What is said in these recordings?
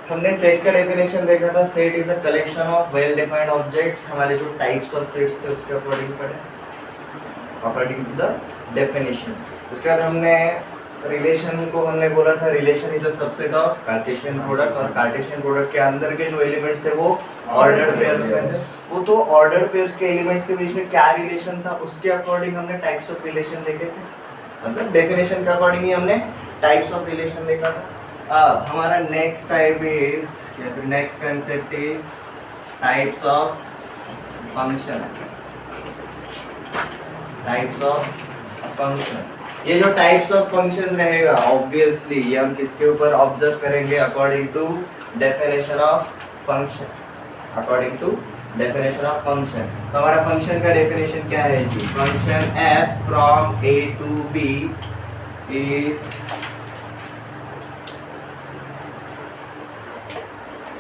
हमने सेट का डेफिनेशन देखा था। Set is a collection of well defined objects. हमारे जो टाइप्स ऑफ सेट्स थे उसके अकॉर्डिंग पढ़े, अकॉर्डिंग टू द डेफिनेशन। उसके बाद हमने रिलेशन को हमने बोला था, relation is a subset of Cartesian product, और कार्टेशियन प्रोडक्ट के अंदर के जो एलिमेंट्स थे वो ऑर्डर्ड पेयर्स में थे। वो तो ऑर्डर्ड पेयर्स के एलिमेंट्स के बीच में क्या रिलेशन था उसके अकॉर्डिंग हमने टाइप्स ऑफ रिलेशन देखे थे, मतलब डेफिनेशन के अकॉर्डिंग ही हमने टाइप्स ऑफ रिलेशन देखा था। अब हमारा नेक्स्ट टाइप इज, या फिर next concept is types of functions. Types of functions, ये जो टाइप्स ऑफ फंक्शंस रहेगा ऑब्वियसली ये हम किसके ऊपर ऑब्जर्व करेंगे, according to definition of function. According to definition of function, तो हमारा फंक्शन का डेफिनेशन क्या है जी? Function f from a to b is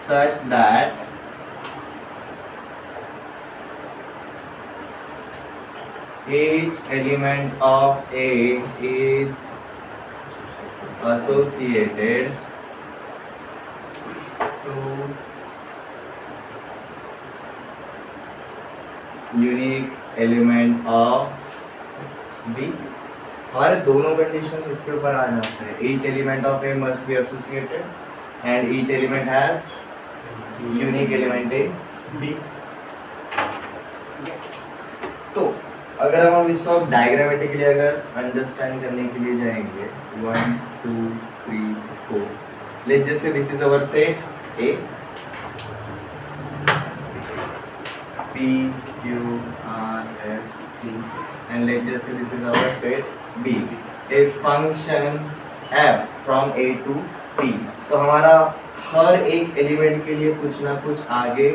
such that each element of A is associated to unique element of B। हमारे दोनों conditions इसके ऊपर आ जाते हैं। each element of A must be associated and each element has unique element in B। तो अगर हम इसको डायग्रामेटिकली अगर अंडरस्टैंड करने के लिए जाएंगे 1 2 3 4, let's just say this is our set A, P Q R S T, and let's just say this is our set B, a function f from A to P। तो हमारा हर एक element के लिए कुछ ना कुछ आगे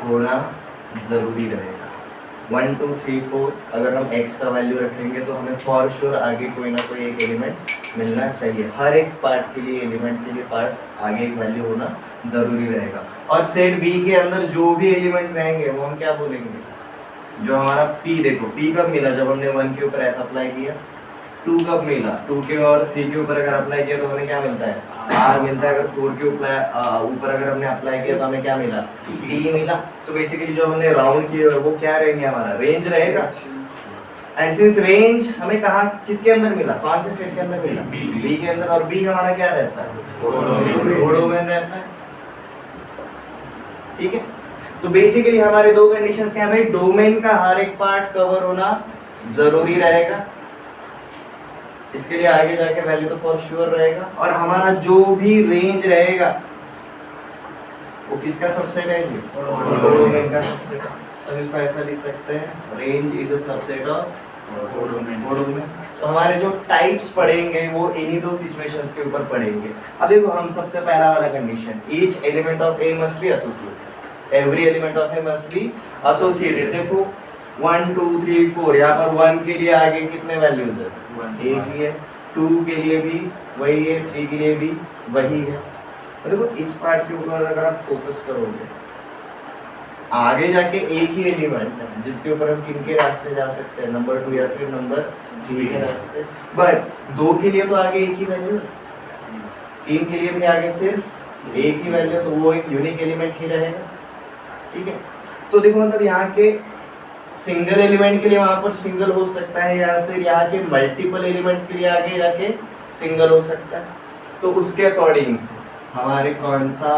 होना जरूरी रहेगा। 1 2 3 4 अगर हम x का वैल्यू रखेंगे तो हमें फॉर श्योर आगे कोई ना कोई एक एलिमेंट मिलना चाहिए। हर एक पार्ट के लिए, एलिमेंट के लिए पार्ट आगे एक वैल्यू होना जरूरी रहेगा। और सेट B के अंदर जो भी एलिमेंट्स रहेंगे वो हम क्या बोलेंगे, जो हमारा P, देखो P कब मिला, जब हमने 1 के ऊपर F अप्लाई किया। 2 कब मिला, 2 के और 3 के ऊपर अगर अप्लाई किया तो हमें क्या मिलता है, R मिलता है। अगर 4 के ऊपर अगर हमने अप्लाई किया तो हमें क्या मिला, T मिला। तो बेसिकली जो हमने राउंड किए वो क्या रहेंगे, हमारा रेंज रहेगा। एंड सिंस रेंज हमें कहाँ किसके अंदर मिला, कौन से सेट के अंदर मिला, B के अंदर, और B हमारा क्या रहता है, कोडोमेन रहता है। ठीक है, तो बेसिकली हमारे दो कंडीशंस क्या है भाई, डोमेन का हर एक पार्ट कवर होना जरूरी रहेगा। इसके लिए आगे जाके वैल्यू तो फॉर श्योर रहेगा। और हमारा जो भी रेंज रहेगा वो किसका सबसेट है जी, कोडोमेन का सबसेट है। तो इसको ऐसा लिख सकते हैं, range is a subset of codomain. तो हमारे जो टाइप्स पढ़ेंगे वो इन्हीं दो सिचुएशंस के ऊपर पढ़ेंगे। अब देखो हम सबसे पहला वाला condition, each element of A must be associated, every element of A must be associated. देखो 1 2 3 4, यहाँ पर 1 के लिए आगे कितने वैल्यूज है, एक ही है। 2 के लिए भी वही है, 3 के लिए भी वही है। तो देखो इस पार्ट के ऊपर अगर आप फोकस करोगे, आगे जाके एक ही एलिमेंट है जिसके ऊपर हम किन के रास्ते जा सकते हैं, नंबर 2 या फिर नंबर 3 के रास्ते। बट 2 के लिए तो आगे एक ही वैल्यू है, 3 के लिए भी आगे सिर्फ एक ही वैल्यू, तो वो एक यूनिक एलिमेंट ही रहेगा। ठीक है, तो देखो मतलब यहाँ के सिंगल एलिमेंट के लिए वहां पर सिंगल हो सकता है, या फिर यहाँ के मल्टीपल एलिमेंट्स के लिए आगे जाके सिंगल हो सकता है। तो उसके अकॉर्डिंग हमारे कौन सा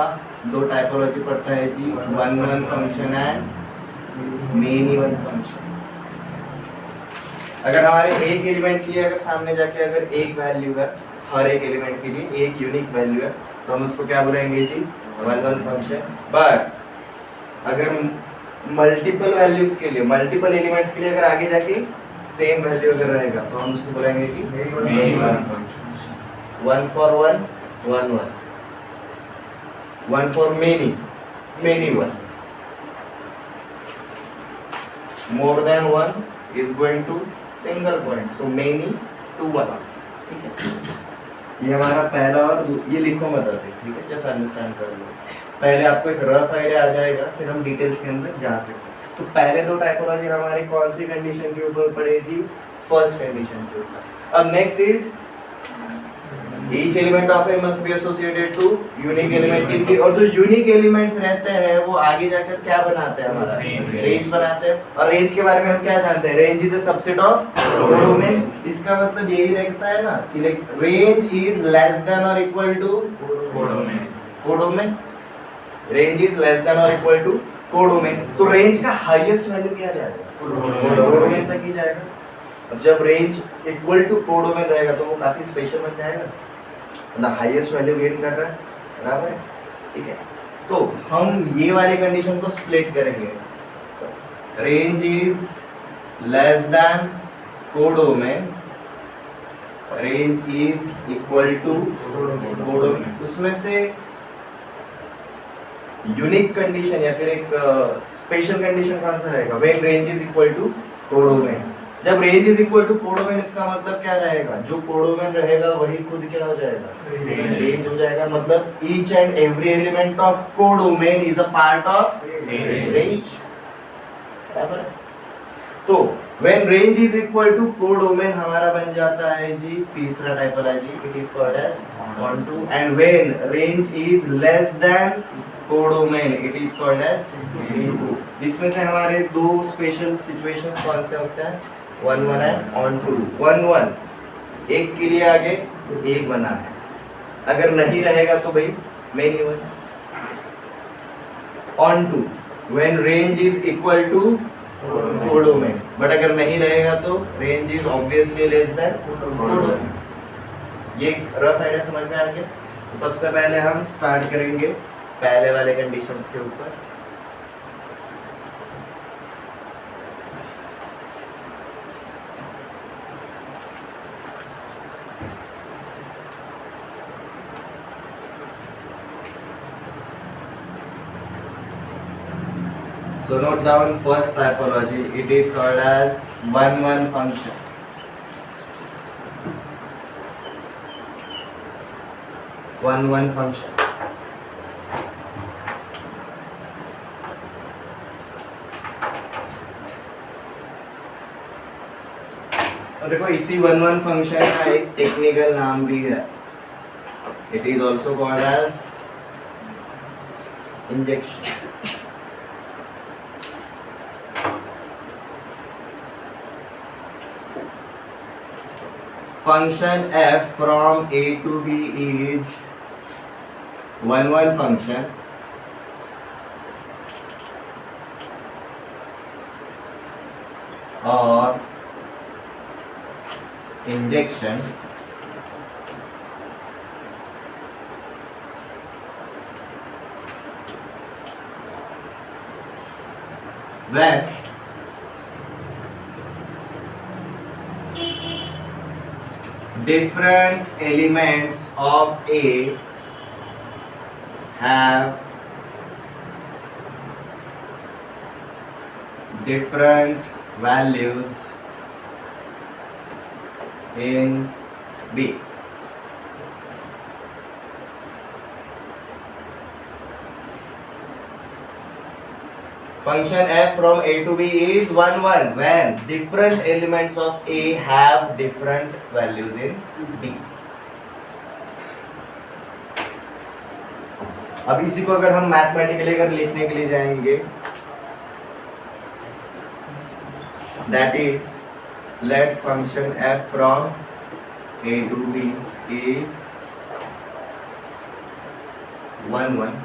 दो टाइपोलॉजी पड़ता है जी, one one function and many one function. अगर हमारे एक एलिमेंट के लिए अगर सामने जाके अगर एक वैल्यू है, हर एक एलिमेंट के लिए एक यूनिक वैल्यू है, तो हम उसको क्या बोलेंगे जी, वन वन फंक्शन। बट अगर मल्टीपल वैल्यूज के लिए, मल्टीपल एलिमेंट्स के लिए अगर आगे जाके सेम वैल्यू अगर रहेगा तो हम उसको बोलेंगे जी many one function. 1 for 1 1 1, 1 for many many 1, more than 1 is going to single point, so many to 1। ठीक है, ये हमारा पहला, और ये लिखो मत अभी, ठीक है, जस्ट अंडरस्टैंड कर लो। पहले आपको एक रफ आइडिया आ जाएगा, फिर हम डिटेल्स के अंदर जा सकते हैं। तो पहले दो टाइपोलॉजी हमारी कौन सी कंडीशन के ऊपर पड़ेगी, फर्स्ट कंडीशन के ऊपर। अब next is Each element of A must be associated to unique element in B, और जो यूनिक एलिमेंट्स रहते हैं वो आगे जाकर क्या बनाते हैं, हमारा रेंज बनाते हैं। और रेंज के बारे में हम क्या जानते हैं, range is a subset of codomain. इसका मतलब यही रहता है ना कि रेंज इज लेस देन और equal to codomain. Range is less than और इक्वल टू कोडोमेन। तो रेंज का हाईएस्ट वैल्यू क्या जाएगा, कोडोमेन तक ही जाएगा। अब जब रेंज इक्वल टू कोडोमेन रहेगा तो वो काफी स्पेशल बन जाएगा, मतलब हाईएस्ट वैल्यू गेन कर रहा है, बराबर है, ठीक है। तो हम ये वाले कंडीशन को स्प्लिट करेंगे, range is less than codomain, range is equal to codomain. उसमें से यूनिक कंडीशन या फिर एक स्पेशल कंडीशन कौन सा रहेगा, when range is equal to codomain. जब range is equal to codomain इसका मतलब क्या रहेगा, जो कोडोमेन रहेगा वही खुद क्या हो जाएगा, रेंज हो जाएगा। मतलब each and every element of codomain is a part of range, बराबर। तो when range is equal to codomain हमारा बन जाता है जी तीसरा typology, it is called as onto. And when range is less than codomain it is called as into. इसमें से हमारे दो स्पेशल सिचुएशंस कौन से होते हैं, 1 1 एंड ऑनटू। 1 1 एक के लिए आगे एक बना है, अगर नहीं रहेगा तो भाई मैं नहीं बना। Onto when range is equal to codomain, but अगर नहीं रहेगा तो range is obviously less than codomain. ये रफ आइडिया समझ में आ गया। तो सबसे पहले हम स्टार्ट करेंगे पहले वाले कंडीशंस के ऊपर। So note down first typology, it is called as 1 1 function. One one function. और देखो इसी 1 1 फंक्शन का एक टेक्निकल नाम भी है, it is also called as injection. Function f from a to b is 1 1 function or injection when different elements of A have different values in B. Function f from a to b is 1 1 when different elements of A have different values in B. अब इसी को अगर हम mathematically अगर लिखने के लिए जाएंगे, that is let function f from a to b is 1 1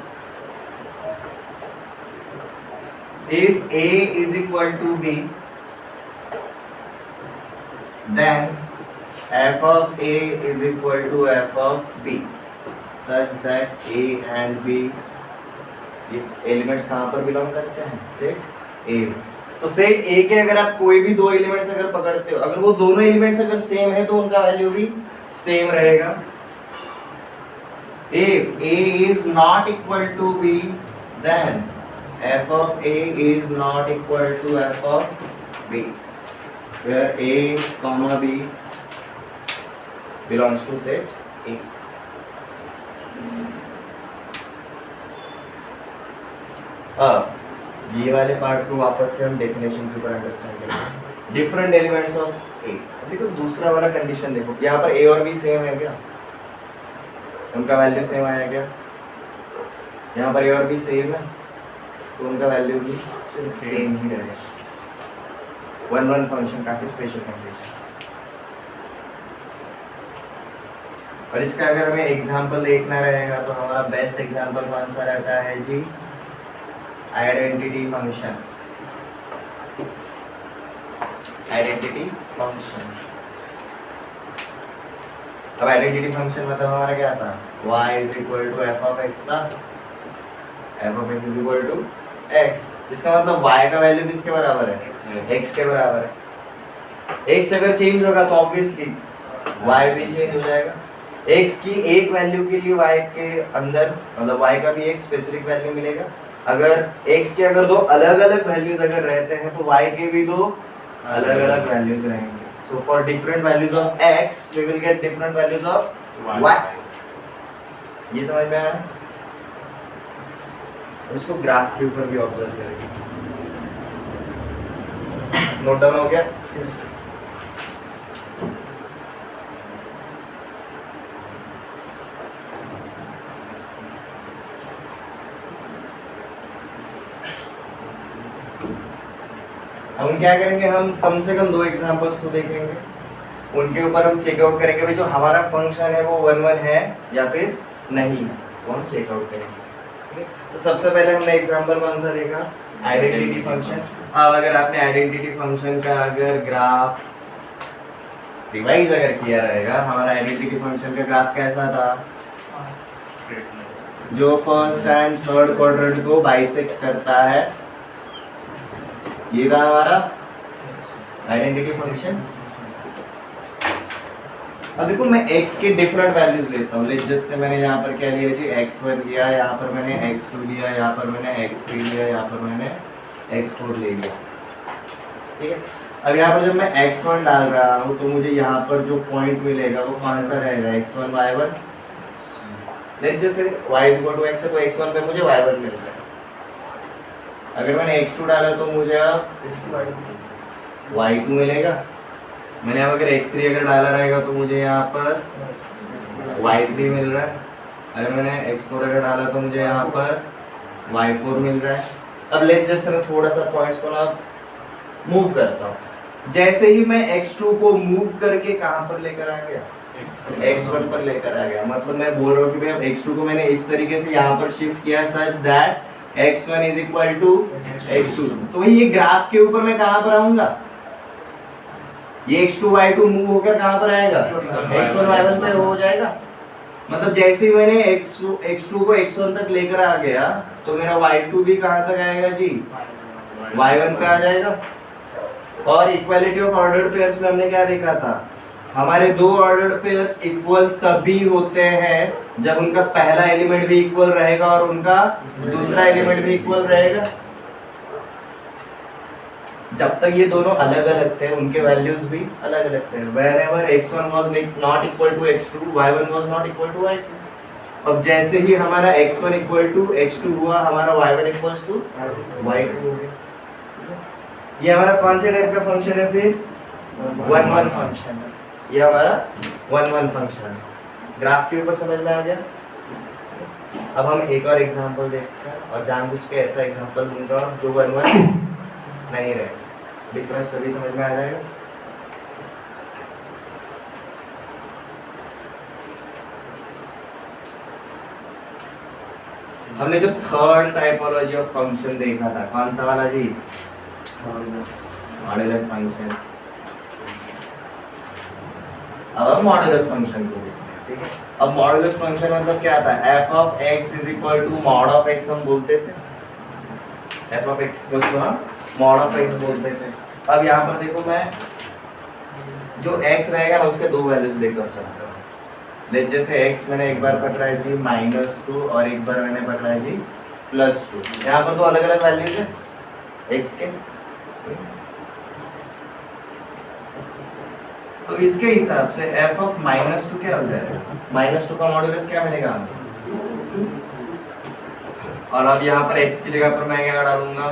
if A is equal to B, then f of A is equal to f of B such that A and B ये elements कहाँ पर belong करते हैं, set A में। तो set A के अगर आप कोई भी दो एलिमेंट्स अगर पकड़ते हो, अगर वो दोनों एलिमेंट्स अगर सेम है तो उनका वैल्यू भी सेम रहेगा। If A is not equal to B, then f of A is not equal to f of B, where A comma B belongs to set A. अब ये वाले पार्ट को वापस से हम डेफिनेशन के ऊपर अंडरस्टैंड करेंगे। डिफरेंट एलिमेंट्स ऑफ ए, देखो दूसरा वाला कंडीशन देखो, यहाँ पर ए और बी सेम है क्या, उनका वैल्यू सेम आया क्या? यहाँ पर और भी सेम है तो उनका वैल्यू भी सेम ही रहेगा। 1-1 फंक्शन काफी स्पेशल कंडीशन। और इसका अगर हमें एग्जांपल देखना रहेगा तो हमारा बेस्ट एग्जांपल कौन सा रहता है जी? Identity function. Identity function. अब आइडेंटिटी फंक्शन मतलब हमारा क्या था? y is equal to F of x था, f of x is equal to x. इसका मतलब y का वैल्यू किसके बराबर है? x के बराबर है। x अगर चेंज होगा तो ऑब्वियसली y भी चेंज हो जाएगा। x की एक वैल्यू के लिए y के अंदर मतलब y का भी एक स्पेसिफिक वैल्यू मिलेगा। अगर x के अगर दो अलग अलग वैल्यूज अगर रहते हैं तो y के भी दो अलग अलग वैल्यूज रहेंगे। So for different values of x, we will get different values of y. ये समझ में आया? इसको ग्राफ के ऊपर भी ऑब्जर्व करेंगे। नोट डाउन हो गया? अब हम क्या करेंगे? हम कम से कम 2 एग्जांपल्स तो देखेंगे, उनके ऊपर हम चेकआउट करेंगे भाई जो हमारा फंक्शन है वो 1-1 है या फिर नहीं है, वो हम चेकआउट करेंगे। ठीक है, तो सबसे पहले हमने एग्जांपल कौन सा देखा? Identity function. अब अगर आपने आइडेंटिटी फंक्शन का अगर ग्राफ रिवाइज अगर किया रहेगा, हमारा आइडेंटिटी फंक्शन का ग्राफ कैसा था? जो फर्स्ट एंड थर्ड क्वाड्रेंट को बाइसेक्ट करता है, ये था हमारा आइडेंटिटी फंक्शन। अब देखो मैं x के डिफरेंट वैल्यूज लेता हूँ। जैसे मैंने यहाँ पर क्या लिया जी? x1 लिया, यहाँ पर मैंने x2 लिया, यहाँ पर मैंने x3 लिया, यहाँ पर मैंने x4 ले लिया। ठीक है, अब यहाँ पर जब मैं x1 डाल रहा हूँ तो मुझे यहाँ पर जो पॉइंट मिलेगा वो कौन सा रहेगा? x1 y1। जैसे y is equal to x है तो x1 पे मुझे y1 मिल रहा है। अगर मैंने x2 डाला तो मुझे y2 मिलेगा। मैंने अब अगर x3 अगर डाला रहेगा तो मुझे यहाँ पर y3 मिल रहा है। अगर मैंने x4 अगर डाला तो मुझे यहाँ पर y4 मिल रहा है। अब लेट जैसे मैं थोड़ा सा पॉइंट्स को ना मूव करता हूँ। जैसे ही मैं x2 को मूव करके कहाँ पर लेकर आ गया? x1 पर लेकर आ गया। मतलब मैं बोल रहा हूँ कि भाई x2 को मैंने इस तरीके से यहाँ पर शिफ्ट किया such that x1 is equal to x2। तो भाई ये ग्राफ के ऊपर मैं कहाँ पर आऊंगा? ये x2 y2 मूव होकर कहाँ पर आएगा? x1 y1 पे हो जाएगा। मतलब जैसे ही मैंने x2 को x1 तक लेकर आ गया तो मेरा y2 भी कहाँ तक आएगा जी? y1 पे आ जाएगा। और इक्वालिटी ऑफ ऑर्डर्ड पेयर्स में हमने क्या देखा था? हमारे दो ऑर्डर्ड पेयर्स इक्वल तभी होते हैं जब उनका पहला एलिमेंट भी इक्वल रहेगा और उनका दूसरा एलिमेंट भी इक्वल रहेगा। जब तक ये दोनों अलग अलग थे उनके वैल्यूज भी अलग अलग थे। whenever x1 was not equal to x2, y1 was not equal to y2। अब जैसे ही हमारा x1 equal to x2 हुआ, हमारा y1 equals to y2 हो गया। ये हमारा कौन से टाइप का फंक्शन है? फिर 1-1 फंक्शन है। ये हमारा 1-1 फंक्शन। ग्राफ के ऊपर समझ में आ गया? अब हम एक और एग्जांपल देखते हैं और जानबूझ के ऐसा एग्जांपल दूंगा जो 1-1 नहीं रहेगा। डिफरेंस तभी समझ में आ जाएगा। हमने जो थर्ड टाइपोलॉजी ऑफ फंक्शन देखा था, कौन सा वाला जी? Modulus function. अब हम मॉड्यूलस फंक्शन को देखते हैं। ठीक है, अब मॉड्यूलस फंक्शन मतलब क्या था? f of x is equal to mod of x हम बोलते थे। f of x को हम मॉड ऑफ x बोलते थे। अब यहाँ पर देखो मैं जो x रहेगा ना उसके दो वैल्यूज लेकर चलता हूँ। जैसे x मैंने एक बार पकड़ा है जी -2 और एक बार मैंने पकड़ा है जी +2। यहाँ पर तो अलग अलग वैल्यूज है x के। तो इसके हिसाब से f of -2 क्या हो जाएगा? -2 का मॉड्यूलस क्या मिलेगा हमें? और अब यहाँ पर x की जगह पर मैं क्या डालूंगा?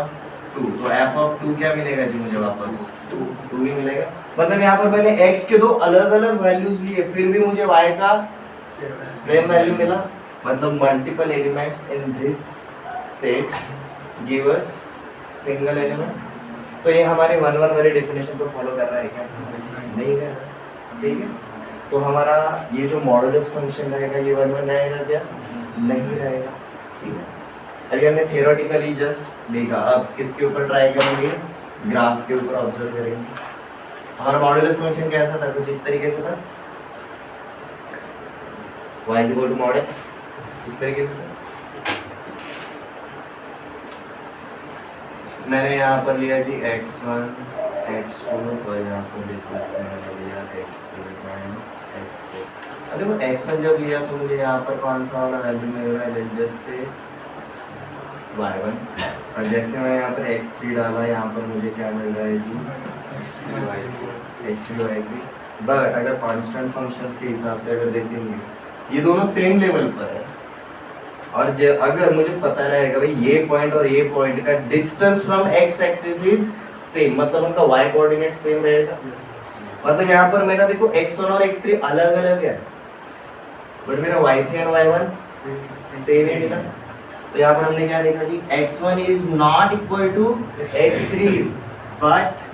2। तो f of 2 क्या मिलेगा जी मुझे वापस? 2 ही मिलेगा। मतलब यहाँ पर मैंने x के दो अलग अलग वैल्यूज लिए फिर भी मुझे y का सेम वैल्यू मिला, मतलब multiple elements in this set give us single element. तो ये हमारे 1-1 वाली डेफिनेशन को फॉलो कर रहा है क्या? नहीं कर रहा। ठीक है, तो हमारा ये जो मॉडुलस फंक्शन रहेगा ये 1-1 रहेगा क्या? नहीं रहेगा। ठीक है, अभी हमने थियोरेटिकली जस्ट देखा, अब किसके ऊपर ट्राई करेंगे? ग्राफ के ऊपर ऑब्जर्व करेंगे। हमारा मॉडुलस फंक्शन कैसा था? कुछ इस तरीके से था, y is equal to mod x, इस तरीके से था। मैंने यहाँ पर लिया जी x1 x2 और यहाँ पर लिया x3 x4। अब देखो x1 जब लिया तो मुझे यहाँ पर कौन सा वाला वैल्यू मिल रहा है? जैसे y1, और जैसे मैं यहाँ पर x3 डाला, यहाँ पर मुझे क्या मिल रहा है जी? x3 y3। बट अगर कांस्टेंट फंक्शंस के हिसाब से अगर देखेंगे ये दोनों सेम लेवल पर है, और अगर मुझे पता रहेगा भाई ये पॉइंट और ये पॉइंट का distance from x axis is same, मतलब उनका y कोऑर्डिनेट सेम रहेगा। मतलब यहाँ पर मेरा देखो x1 और x3 अलग अलग है, बट मेरा y3 और y1 सेम है ना। तो यहाँ पर हमने क्या देखा जी? x1 is not equal to x3, but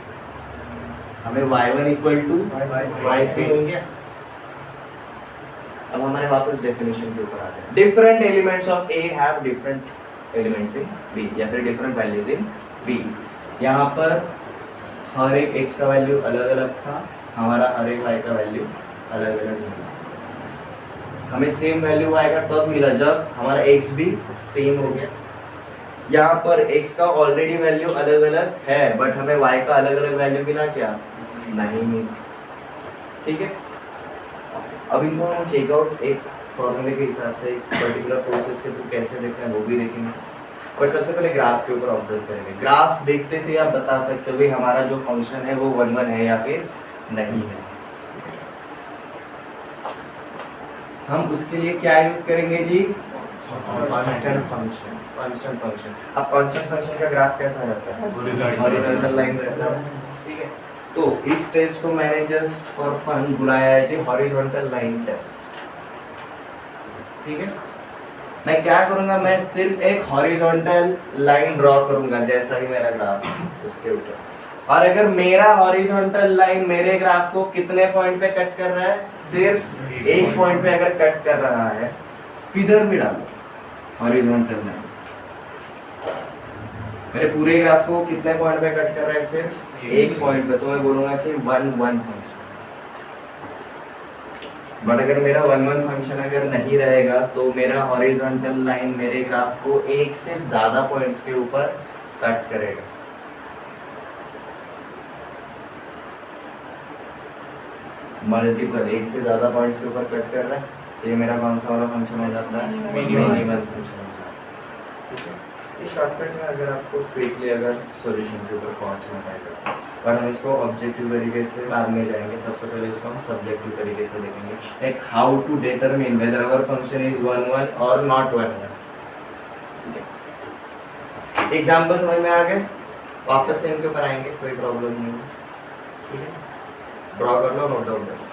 हमें y1 इक्वल टू y3 मिल गया। अब हमारे वापस डेफिनेशन के ऊपर आते हैं। Different elements of A have different elements in B, या फिर डिफरेंट वैल्यूज इन B। यहाँ पर हर एक x का वैल्यू अलग अलग था, हमारा हर एक y का वैल्यू अलग अलग मिला। हमें सेम वैल्यू y का कब मिला? जब हमारा x भी सेम हो गया। यहाँ पर x का ऑलरेडी वैल्यू अलग अलग है, बट हमें y का अलग अलग वैल्यू मिला क्या? नहीं मिला। ठीक है, अब इनको हम चेकआउट एक फॉर्मूले के हिसाब से एक पर्टिकुलर प्रोसेस के थ्रू कैसे देखना है वो भी देखेंगे। बट सबसे पहले ग्राफ के ऊपर ऑब्जर्व करेंगे। ग्राफ देखते से आप बता सकते हो कि हमारा जो फंक्शन है वो 1-1 है या फिर नहीं है। हम उसके लिए क्या यूज करेंगे जी? Constant function. कांस्टेंट फंक्शन, अब कांस्टेंट फंक्शन का ग्राफ कैसा रहता है? हॉरिजॉन्टल लाइन रहता है। ठीक है, तो इस टेस्ट को मैंने जस्ट फॉर फन बुलाया है जी हॉरिजॉन्टल लाइन टेस्ट। ठीक है, मैं क्या करूंगा? मैं सिर्फ एक हॉरिजॉन्टल लाइन ड्रॉ करूंगा जैसा ही मेरा ग्राफ उसके ऊपर, और अगर मेरा हॉरिजॉन्टल लाइन मेरे ग्राफ को कितने पॉइंट पे कट कर रहा है? सिर्फ एक पॉइंट पे अगर कट कर रहा है, किधर भी डालो हॉरिजॉन्टल लाइन, मेरे पूरे ग्राफ को कितने पॉइंट पे कट कर रहा है? सिर्फ एक पॉइंट पे, तो मैं बोलूंगा कि 1-1 फंक्शन। बट अगर मेरा 1-1 फंक्शन अगर नहीं रहेगा तो मेरा हॉरिजॉन्टल लाइन मेरे ग्राफ को एक से ज्यादा पॉइंट्स के ऊपर कट करेगा। मल्टीपल, एक से ज्यादा पॉइंट्स के ऊपर कट कर रहा है, तो ये मेरा कौन सा वाला फंक्शन हो जाता है? मिनिमल फंक्शन हो जाता है। ठीक है, इस शॉर्टकट में अगर आपको क्विकली अगर सॉल्यूशन के ऊपर पहुंचना पड़ेगा, और हम इसको ऑब्जेक्टिव तरीके से बाद में जाएंगे। सबसे पहले इसको हम सब्जेक्टिव तरीके से देखेंगे, like how to determine whether our function is 1-1 और नॉट 1-1। ठीक है, एग्जांपल समझ में आ गए? वापस से इनके ऊपर आएंगे, कोई प्रॉब्लम नहीं है। ठीक है, ड्रॉ कर लो, नोट डाउन कर लो।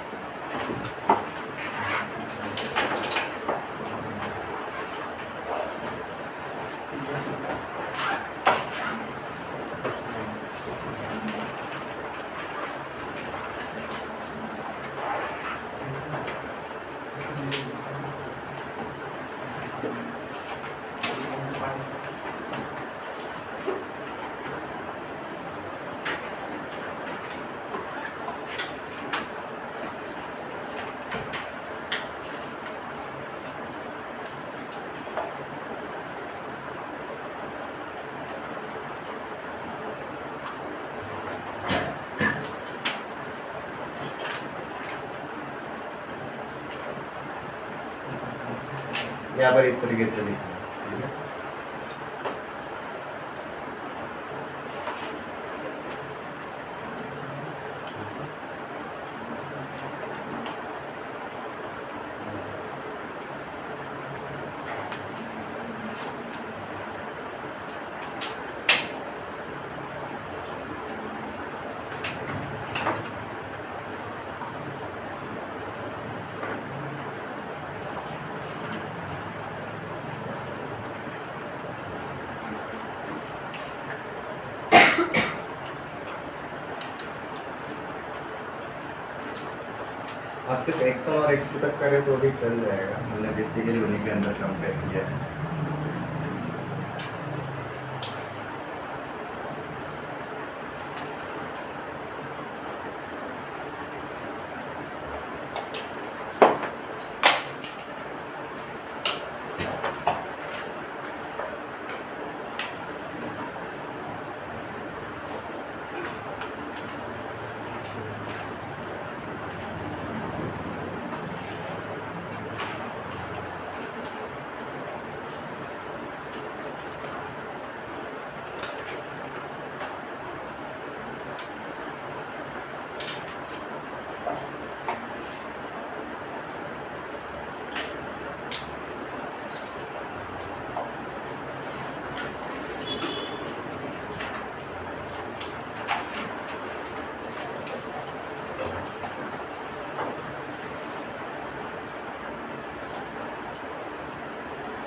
यहाँ पर इस तरीके से लिखना है। सिर्फ x1 और x2 तक करें तो भी चल जाएगा, हमने बेसिकली उन्हीं के अंदर कंपेयर किया है।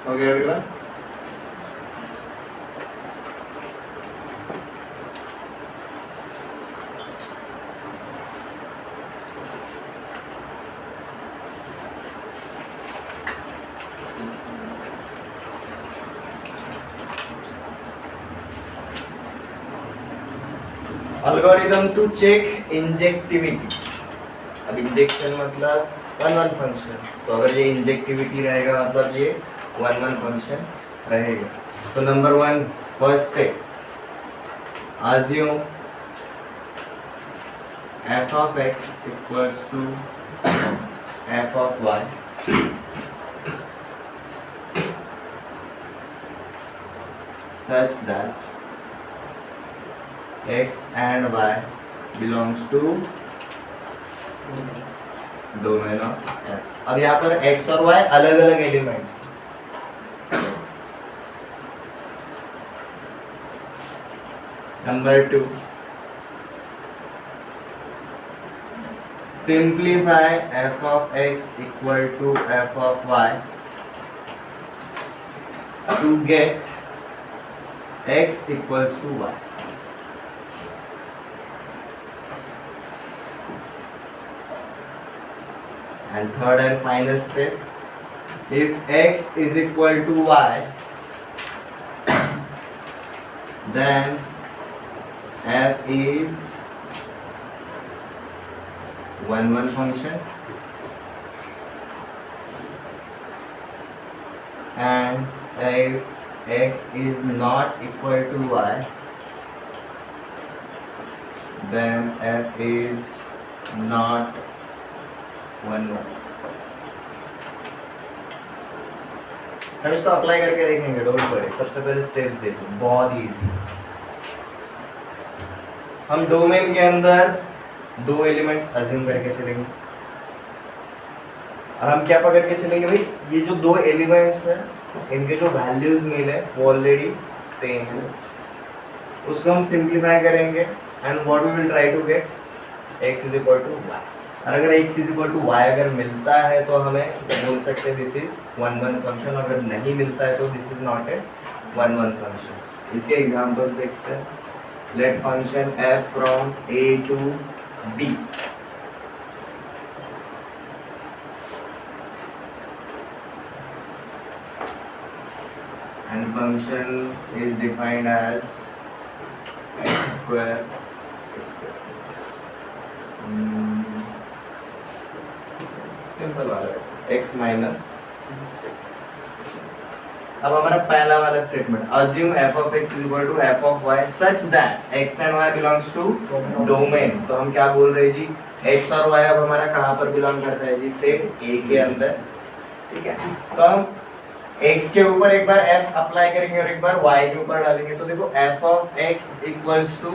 हो गया अगला? Algorithm to check injectivity. अब इंजेक्शन मतलब वन वन फंक्शन, तो अगर ये इंजेक्टिविटी रहेगा मतलब ये वन वन फंक्शन रहेगा। तो number 1 first step, assume f of x equals to f of y such that x and y belongs to domain of f। अब यहाँ पर x और y अलग अलग elements. Number 2, simplify f of x equal to f of y to get x equals to y। And third and final step, if x is equal to y, then f is one function and if x is not equal to y, then f is not one। हम इसको apply करके देखेंगे, don't worry. सबसे पहले steps देखो, बहुत easy. हम domain के अंदर दो एलिमेंट्स अज्यूम करके चलेंगे और हम क्या पकड़ के चलेंगे भाई, ये जो दो एलिमेंट्स हैं इनके जो वैल्यूज मिले वो ऑलरेडी सेम है। उसको हम सिंप्लीफाई करेंगे and what we will try to get x is equal to y। और अगर x is equal to y अगर मिलता है तो हमें बोल सकते हैं this is one one function, अगर नहीं मिलता है तो this is not a one one function. इसके एग्जांपल्स देखते हैं। Let function f from a to b and function is defined as x square simple वाला x माइनस 6। अब हमारा पहला वाला statement, assume f of x is equal to f of y such that x and y belongs to domain। तो हम क्या बोल रहे हैं जी, x और y अब हमारा कहाँ पर बिलोंग करता है जी, सेट A के अंदर। ठीक है, तो हम x के ऊपर एक बार f अप्लाई करेंगे और एक बार y के ऊपर डालेंगे। तो देखो f of x equals to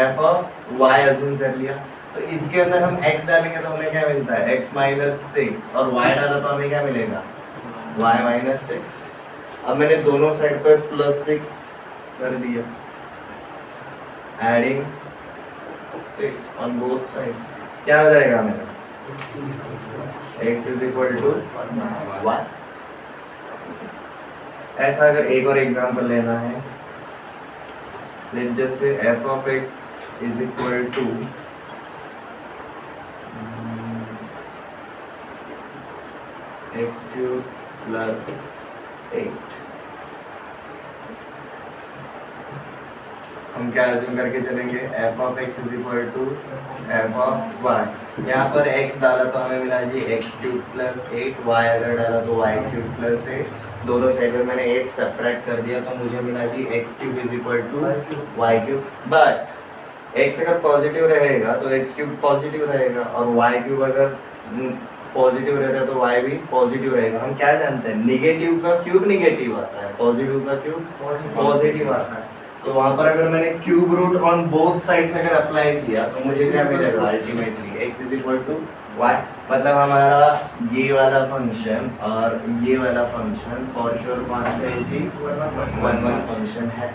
f of y assume कर लिया, तो इसके अंदर हम x डालेंगे तो हमें क्या मिलता है x माइनस 6 और y डाला तो हमें क्या मिलेगा y माइनस 6। अब मैंने दोनों साइड पर प्लस 6 कर दिया, एडिंग 6 ऑन बोथ साइड्स, क्या हो जाएगा मेरा x is equal to y। ऐसा अगर एक और एग्जांपल लेना है, let's just say f of x is equal to x cube plus 8। हम क्या अज्यूम करके चलेंगे, F of x is equal to F of Y. यहाँ पर x डाला तो हमें मिला जी एक्स क्यूब प्लस 8, y अगर डाला तो y क्यूब प्लस 8। दोनों साइड में मैंने 8 सब्ट्रैक्ट कर दिया तो मुझे मिला जी x cube is equal to y cube. But x अगर पॉजिटिव रहेगा तो एक्स क्यूब पॉजिटिव रहेगा, और y क्यूब अगर पॉजिटिव रहता है तो y भी पॉजिटिव रहेगा। हम क्या जानते हैं, निगेटिव का क्यूब निगेटिव आता है, पॉजिटिव का क्यूब पॉजिटिव आता है। तो वहां पर अगर मैंने cube root on both sides अगर अप्लाई किया तो मुझे क्या मिलेगा, ultimately x is equal to y। मतलब हमारा ये वाला फंक्शन और ये वाला फंक्शन फॉर श्योर कौन से है जी, 1 फंक्शन है।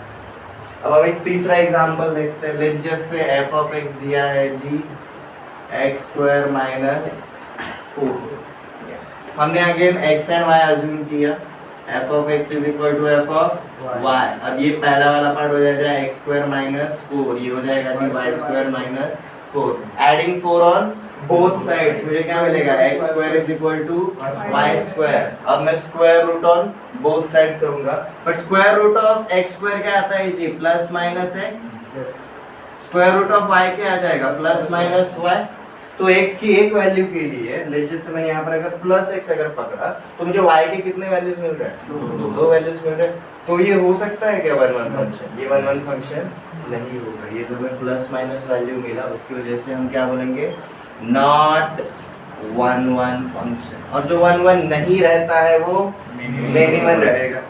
अब हम एक तीसरा एग्जांपल देखते हैं। Let's just say f of x दिया है जी x स्क्वायर माइनस 4। हमने again x and y assume किया, f of x is equal to f of y। अब ये पहला वाला पार्ट हो जाएगा x स्क्वायर माइनस 4, ये हो जाएगा जी y square minus 4। Adding 4 on both sides मुझे क्या मिलेगा, x square is equal to y square. अब मैं square root on both sides करूंगा, but square root of x square क्या आता है जी, plus minus x। Square root of y क्या आ जाएगा, प्लस माइनस y। तो x की एक वैल्यू के लिए लेट्स जैसे मैंने यहाँ पर अगर प्लस x अगर पकड़ा तो मुझे y के कितने वैल्यूज मिल रहे हैं, दो वैल्यूज मिल रहे हैं। तो ये हो सकता है क्या 1 फंक्शन, ये 1 फंक्शन नहीं होगा। ये जो हमें प्लस माइनस वैल्यू मिला उसकी वजह से हम क्या बोलेंगे, नॉट 1 फंक्शन। और जो 1 नहीं रहता है वो मिनिमम रहेगा,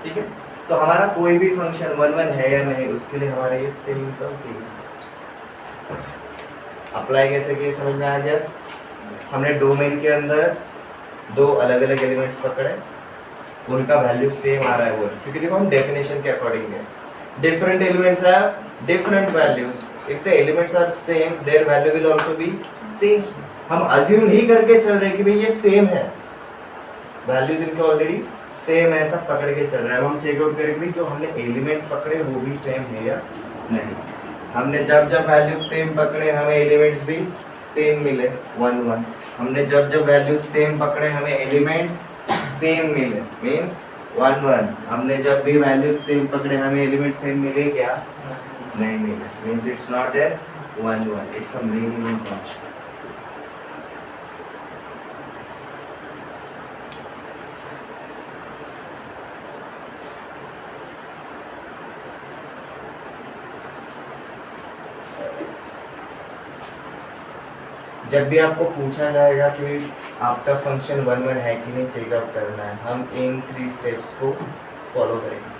ठीक है। तो हमारा कोई भी फंक्शन 1 है या नहीं, उसके लिए हमारा ये सिंपल केस अप्लाई कैसे किए समझ में आ गया। हमने डोमेन के अंदर दो अलग अलग एलिमेंट्स पकड़े, उनका वैल्यू सेम आ रहा है वो, क्योंकि देखो हम डेफिनेशन के अकॉर्डिंग है, different elements have different values. If the elements are same their value will also be same. हम अज्यूम नहीं करके चल रहे कि भाई ये सेम है, वैल्यूज इनके ऑलरेडी सेम है, सब पकड़ के चल रहा है। अब हम चेक आउट करेंगे जो हमने एलिमेंट पकड़े वो भी सेम है या नहीं। हमने जब जब वैल्यू सेम पकड़े हमें एलिमेंट्स भी सेम मिले 1 हमने जब जब वैल्यू सेम पकड़े हमें एलिमेंट्स सेम मिले, मींस 1 हमने जब भी वैल्यू सेम पकड़े हमें एलिमेंट सेम मिले क्या, नहीं मिले, means it's not a 1 it's a minimum function. जब भी आपको पूछा जाएगा कि आपका फंक्शन 1 है कि नहीं, चेकआउट करना है, हम इन 3 स्टेप्स को फॉलो करेंगे।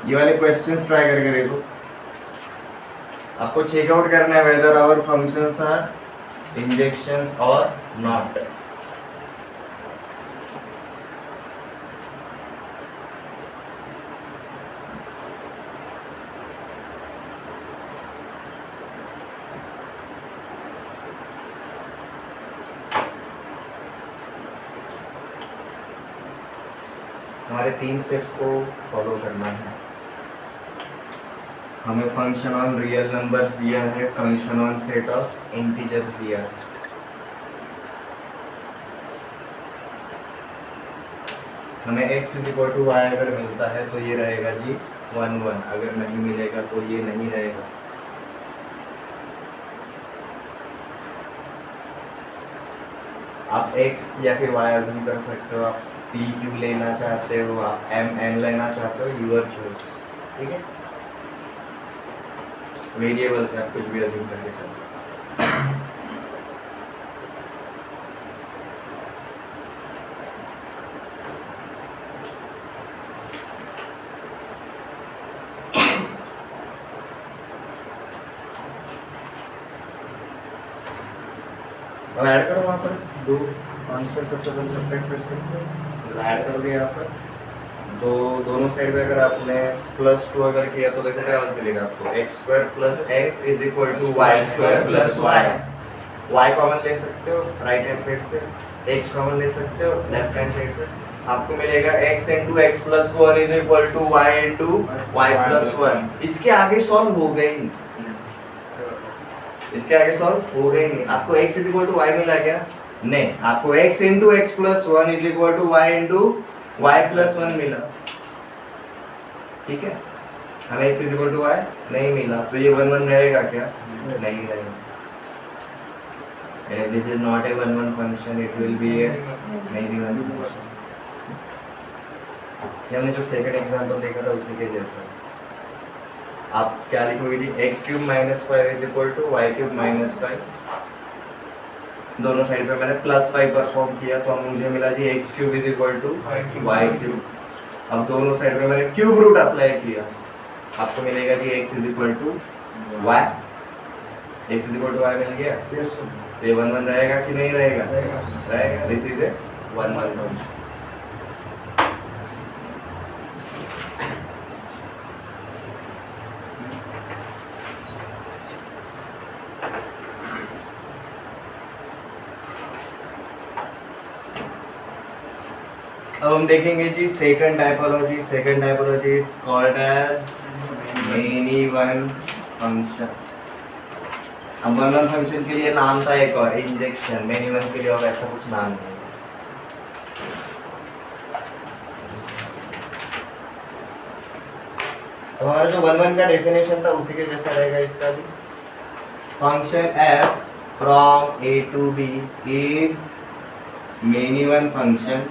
ये वाले क्वेश्चंस ट्राई करके देखो, आपको चेकआउट करना है whether our functions are injections और नॉट। हमारे 3 स्टेप्स को फॉलो करना है। हमें फंक्शन ऑन रियल नंबर्स दिया है, function on set of integers दिया है। हमें x is equal to Y अगर मिलता है तो ये रहेगा जी 1 1, अगर नहीं मिलेगा तो ये नहीं रहेगा। आप x या फिर y अज्यूम कर सकते हो, आप p q लेना चाहते हो, आप m n लेना चाहते हो, यूर चॉइस। ठीक है, वेरिएबल से आप कुछ भी अज्यूम करके चल सकते हो। अब ऐड करो वहाँ पर दो कांस्टेंट सबसे पहले सब्ट्रैक्ट कर सकते हो, ऐड कर दिया यहाँ पर दो, दोनों साइड पे अगर आपने +2 अगर किया तो देखो क्या मिलेगा आपको, x² + x is equal to y² + y। y common ले सकते हो राइट हैंड साइड से, x कॉमन ले सकते हो लेफ्ट हैंड साइड से, आपको मिलेगा x × x + 1 is equal to y × y + 1। इसके आगे सॉल्व हो गए नहीं, इसके आगे सॉल्व हो गए नहीं। आपको x is equal to y मिला क्या? नहीं, आपको x × x + 1 is equal to y × y + 1 मिला। ठीक है, हमें x is equal to y नहीं मिला तो ये 1 1 रहेगा क्या? नहीं रहेगा। And this is not a 1 1 function, it will be a many one function। ये हमने जो सेकंड एग्जांपल देखा था उसी के जैसा। आप क्या लिखोगे जी, x³ - 5 is equal to y³ - 5। दोनों साइड पे मैंने +5 परफॉर्म किया तो मुझे मिला जी x³ is equal to y³। अब दोनों साइड पे मैंने क्यूब रूट अप्लाई किया, आपको मिलेगा जी x is equal to y। x is equal to y मिल गया, ये 1 1 रहेगा कि नहीं रहेगा? रहेगा। This is a 1 1 function. अब हम देखेंगे जी second typology. Second typology is called as many one function. अब 1 1 फंक्शन के लिए नाम था एक और, इंजेक्शन। मेनी वन के लिए और ऐसा कुछ नाम नहीं। अब हमारा जो 1 1 का डेफिनेशन था उसी के जैसा रहेगा इसका भी। Function f from a to b is many one function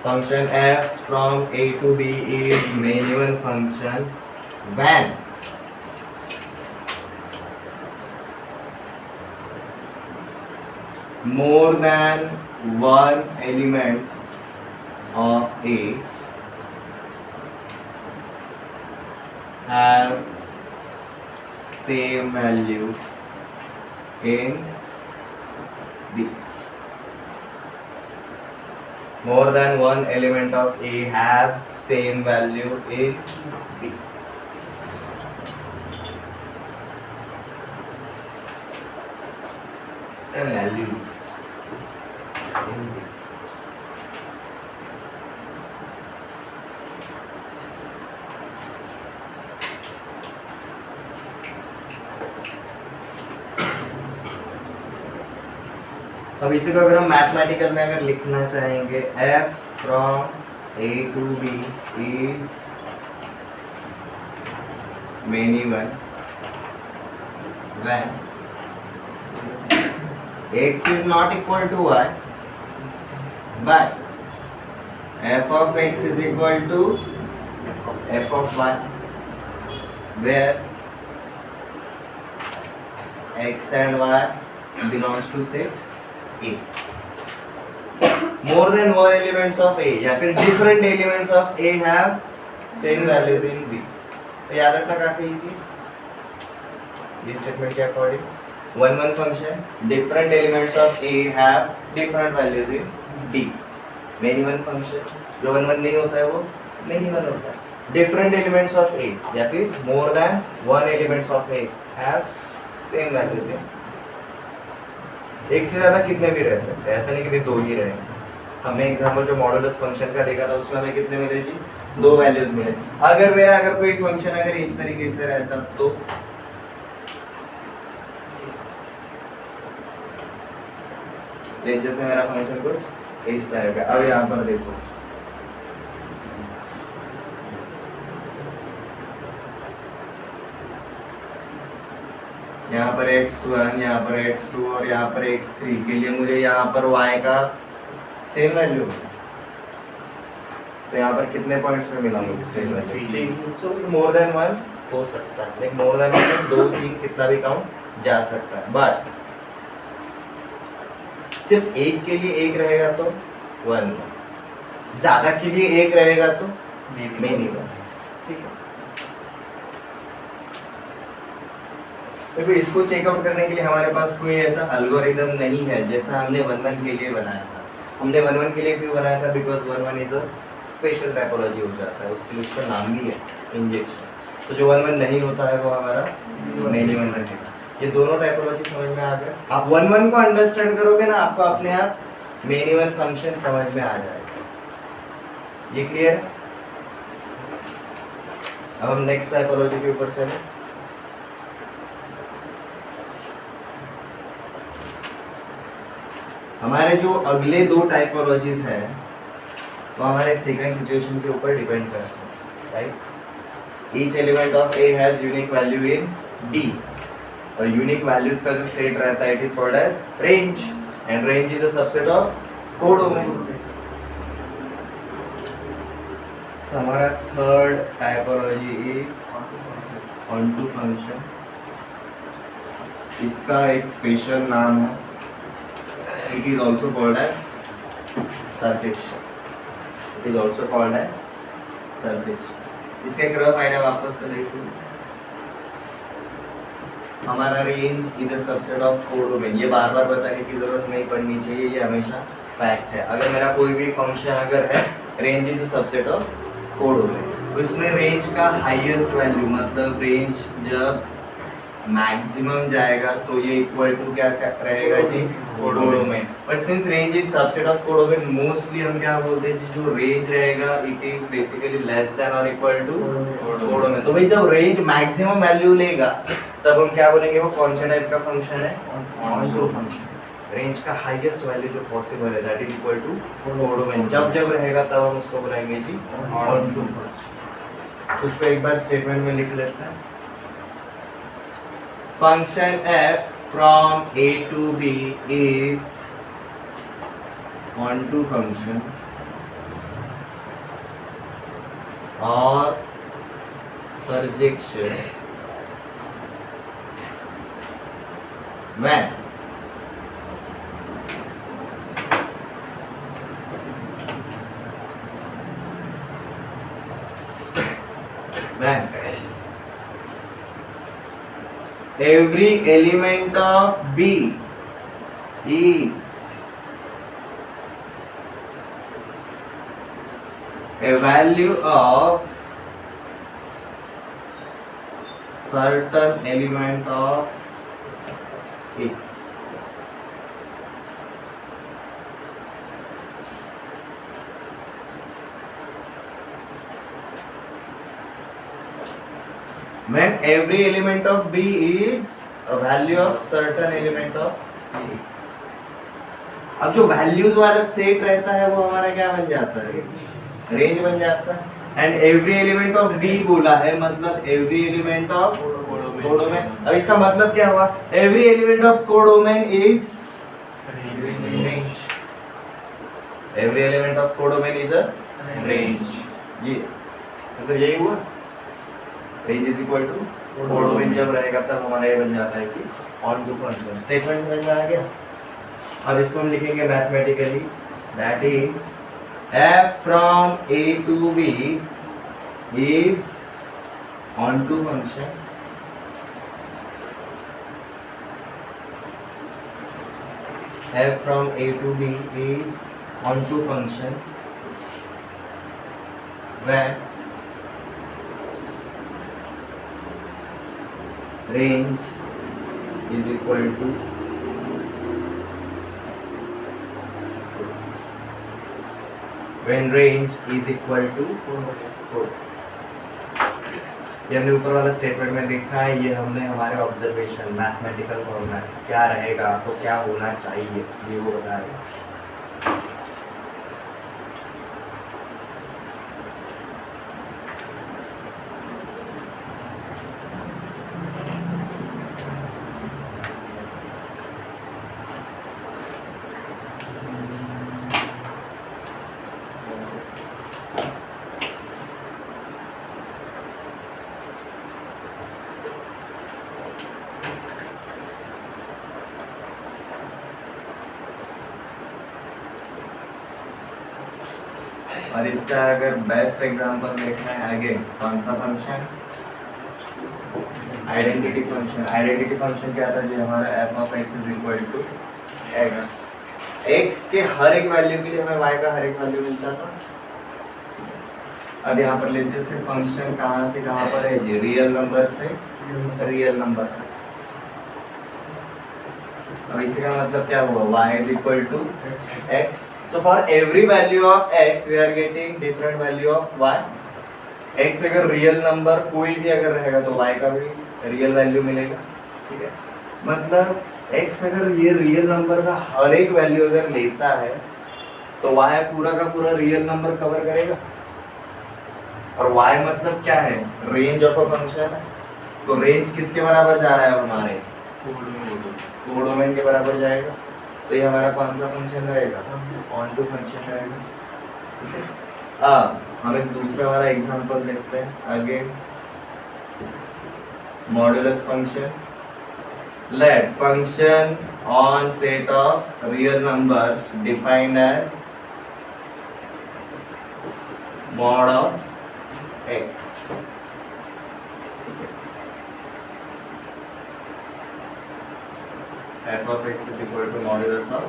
function f from a to b is many one function when more than one element of a have same value in b। More than one element of A have same value in B। Same values in B। अब इसी को अगर हम mathematical में अगर लिखना चाहेंगे, f from a to b is many one when x is not equal to y but f of x is equal to f of y, where x and y belongs to set A। More than one elements of A या फिर different elements of A have same values in B। तो याद रखना काफी easy. ये statement के according 1 1 function different elements of A have different values in B। many one function जो 1 1 नहीं होता है वो many one होता है। different elements of A या फिर more than one elements of A have same values in। एक से ज्यादा कितने भी रह सकते हैं, ऐसा नहीं कि भाई दो ही रहे। हमने एग्जांपल जो मॉडुलस फंक्शन का देखा था उसमें हमें कितने मिले जी? दो वैल्यूज मिले। अगर मेरा अगर कोई फंक्शन अगर इस तरीके से रहता तो जैसे मेरा फंक्शन कुछ इस टाइप है। अब यहाँ पर देखो, यहाँ पर x1, यहाँ पर x2 और यहाँ पर x3 के लिए मुझे यहाँ पर y का सेम वैल्यू, तो यहाँ पर कितने पॉइंट्स पे मिला मुझे सेम वैल्यू? तो मोर देन वन हो सकता है, लाइक मोर देन वन, 2 3 कितना भी काउंट जा सकता है, बट सिर्फ एक के लिए एक रहेगा तो 1, ज्यादा के लिए एक रहेगा तो मिनिमम। ठीक है, देखो इसको चेकआउट करने के लिए हमारे पास कोई ऐसा एल्गोरिदम नहीं है जैसा हमने 1-1 के लिए बनाया था। हमने 1-1 के लिए क्यों बनाया था? Because 1-1 is a special typology हो जाता है, उसके लिए उसका नाम भी है इंजेक्शन। तो जो 1-1 नहीं होता है वो हमारा मिनिमम रहेगा। ये दोनों टाइपोलॉजी समझ में आ गया। आप 1-1 को अंडरस्टैंड करोगे ना, आपको अपने आप मिनिमम फंक्शन समझ में आ जाएगा। ये क्लियर है? अब हम नेक्स्ट टाइपोलॉजी के ऊपर चलें। हमारे जो अगले 2 टाइपोलॉजीज हैं वो हमारे सेकंड सिचुएशन के ऊपर डिपेंड करते हैं, right? Each element of A has unique value in B, और यूनिक वैल्यूज का जो सेट रहता है it is called as range, and range is a subset of codomain. तो हमारा third typology is onto function. इसका एक स्पेशल नाम है, it is also called as surjection. It is also called as surjection. इसका एक रफ आइडिया वापस से देखो। हमारा range is a subset of codomain. ये बार बार बताने की जरूरत नहीं पड़नी चाहिए, ये हमेशा फैक्ट है। अगर मेरा कोई भी फंक्शन अगर है, range is a subset of codomain, तो इसमें रेंज का हाईएस्ट वैल्यू, मतलब रेंज जब मैक्सिमम जाएगा तो ये इक्वल टू क्या रहेगा जी? Codomain. But since range is subset of codomain, mostly हम क्या बोलते हैं जी, जो रेंज रहेगा it is basically less than और इक्वल टू कोडोमेन। तो भाई जब रेंज मैक्सिमम वैल्यू लेगा तब हम क्या बोलेंगे, वो कौन सा टाइप का फंक्शन है? Onto function. रेंज का हाईएस्ट वैल्यू जो पॉसिबल है that is equal to codomain. जब जब रहेगा तब हम उसको बोलेंगे जी ऑनटू फंक्शन। उसको एक बार स्टेटमेंट में लिख लेते हैं। Function f from a to b is onto function or surjection when every element of B is a value of certain element of A. When every element of B is a value of certain element of A. अब जो values वाला set रहता है वो हमारा क्या बन जाता है? रेंज बन जाता है। And every element of B बोला है, मतलब एवरी एलिमेंट ऑफ कोडोमेन। अब इसका मतलब क्या हुआ? Every element of codomain is range. Every element of codomain is a range. ये मतलब यही हुआ। Range is equal to codomain जब रहेगा तब हमारा ये बन जाता है कि ऑनटू फंक्शन। स्टेटमेंट समझ में आ गया? अब इसको हम लिखेंगे mathematically, that is f from a to b is onto function f from a to b is onto function when range is equal to when range is equal to 4. ये हमने ऊपर वाला स्टेटमेंट में देखा है, ये हमने हमारे ऑब्जर्वेशन मैथमेटिकल फॉर्मूला क्या रहेगा, आपको क्या होना चाहिए ये वो बताएगा। और इसका अगर बेस्ट एग्जांपल देखना है आगे, कौन सा function, identity function. Identity function क्या था, जो हमारा f of x is equal to x, x के हर एक वैल्यू के लिए हमें वाई का हर एक वैल्यू मिलता था। अब यहाँ पर लेते हैं सिर्फ फंक्शन कहाँ से कहाँ पर है, ये रियल नंबर से रियल नंबर तक। अब इसी का मतलब क्या हुआ, y is equal to x. So for every value of x we are getting different value of y. x अगर रियल नंबर कोई भी अगर रहेगा तो y का भी रियल वैल्यू मिलेगा, ठीक है। मतलब x अगर ये रियल नंबर का हर एक वैल्यू अगर लेता है तो y पूरा का पूरा रियल नंबर कवर करेगा। और y मतलब क्या है, रेंज ऑफ अ फंक्शन है। तो रेंज किसके बराबर जा रहा है, हमारे कोडोमेन के बराबर जाएगा। तो ये हमारा कौन सा फंक्शन रहेगा, ऑन टू फंक्शन रहेगा, ठीक है। हम एक दूसरा वाला एग्जांपल देखते हैं आगे, modulus function. Let function on set of real numbers defined as mod of x. f of x is equal to modulus of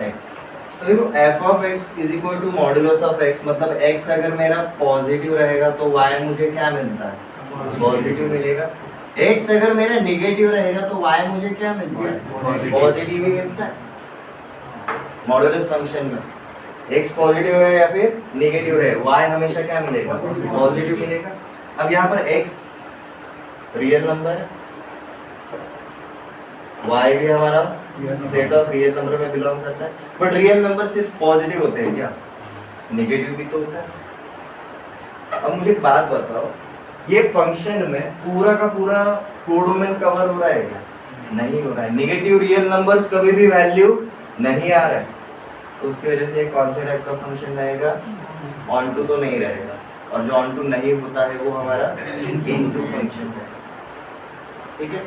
x। तो देखो f of x is equal to modulus of x मतलब x अगर मेरा positive रहेगा तो y मुझे क्या मिलता है, पॉजिटिव मिलेगा। x अगर मेरा नेगेटिव रहेगा तो y मुझे क्या मिलता है, पॉजिटिव ही मिलता है। मॉडुलस फंक्शन में x पॉजिटिव रहे या फिर नेगेटिव रहे, y हमेशा क्या मिलेगा, पॉजिटिव मिलेगा। अब यहाँ पर x रियल नंबर है, y भी हमारा सेट ऑफ रियल नंबर में बिलोंग करता है। बट रियल नंबर सिर्फ पॉजिटिव होते हैं क्या, नेगेटिव भी तो होता है। अब मुझे बात बताओ, ये फंक्शन में पूरा का पूरा कोडोमेन कवर हो रहा है क्या, नहीं हो रहा है। नेगेटिव रियल नंबर्स कभी भी वैल्यू नहीं आ रहा है, तो उसकी वजह से कौन से टाइप का फंक्शन रहेगा, ऑन टू तो नहीं रहेगा। और जो ऑन टू नहीं होता है वो हमारा इनटू फंक्शन है, ठीक है।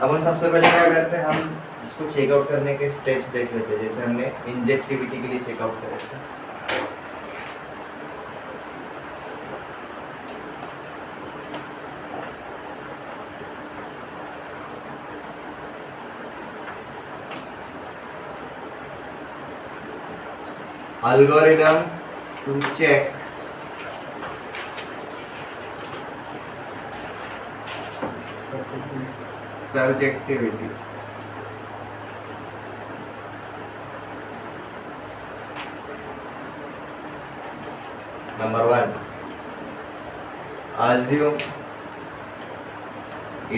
अब हम सबसे पहले क्या करते हैं, हम इसको चेकआउट करने के स्टेप्स देख लेते हैं, जैसे हमने इंजेक्टिविटी के लिए चेकआउट करे थे। Algorithm to check surjectivity. Number 1, assume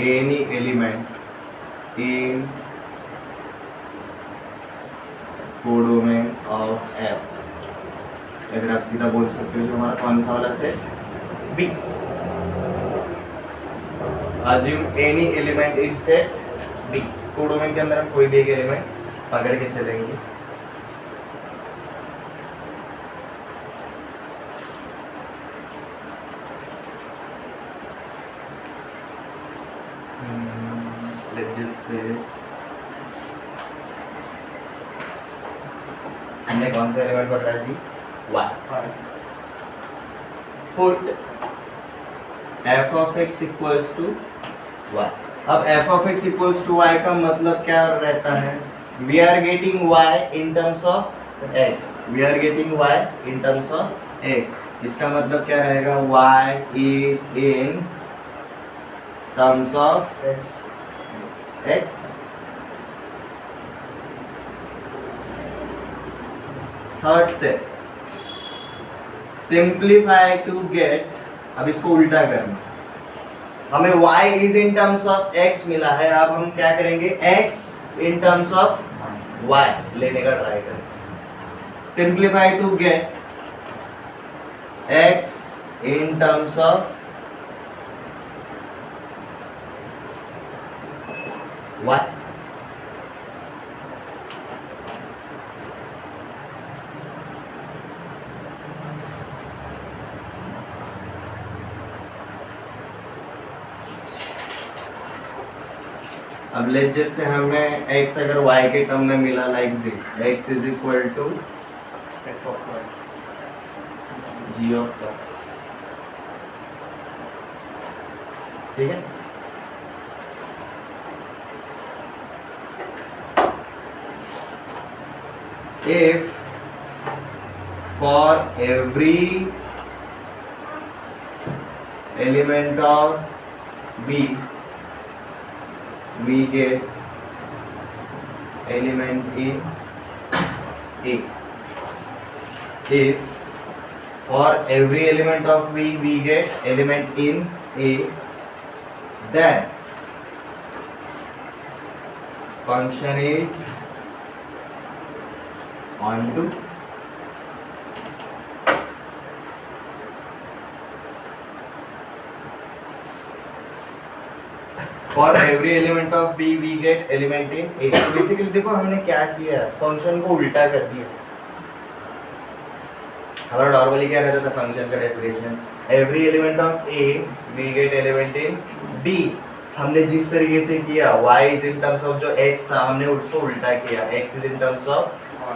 any element in codomain of F. अगर आप सीधा बोल सकते हो जो हमारा कौन सा वाला set, B. assume any element in set B। Codomain के अंदर हम कोई भी एक एलिमेंट पकड़ के चलेंगे। Let's just say हमने कौन सा एलिमेंट पकड़ा जी, y। Put f of x equals to y। अब f of x equals to y का मतलब क्या रहता है, we are getting y in terms of x, we are getting y in terms of x। इसका मतलब क्या रहेगा, y is in terms of x। Third step, simplify to get, अब इसको उल्टा करना, हमें y is in terms of x मिला है, अब हम क्या करेंगे x in terms of y लेने का ट्राई करें। Simplify to get x in terms of y. अब लेट जैसे हमें x अगर y के टर्म में मिला like this, x is equal to g of y, ठीक है। If for every element of B we get element in A. If for every element of B we get element in A, then function is onto for every element of B we get element in A। तो basically देखो हमने क्या किया है, function को उल्टा कर दिया। हमारा नॉर्मली क्या रहता था फंक्शन का definition, every element of A we get element in B। हमने जिस तरीके से किया y is in terms of जो x था हमने उसको उल्टा किया, x is in terms of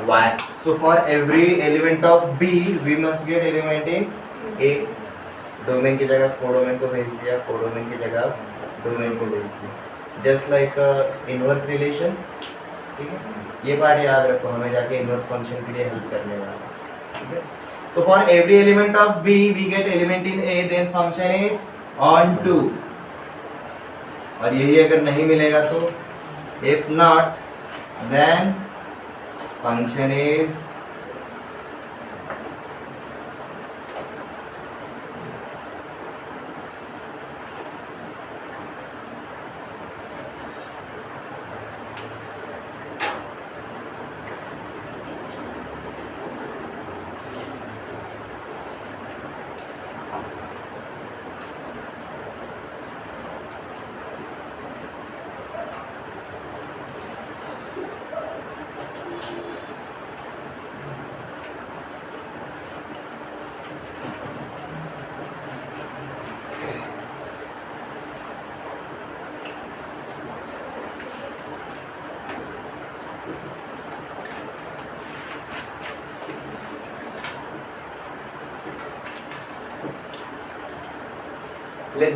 y। So for every element of B we must get element in A। Domain की जगह कोडोमेन को भेज दिया, कोडोमेन की जगह डोमेन को भेज दिया, जस्ट लाइक इनवर्स रिलेशन, ठीक है। ये पार्ट याद रखो, हमें जाके इनवर्स फंक्शन के लिए हेल्प करने वाला है, ठीक है। तो for every element of B we get element in A, then function is on to, और यही अगर नहीं मिलेगा तो if not then function is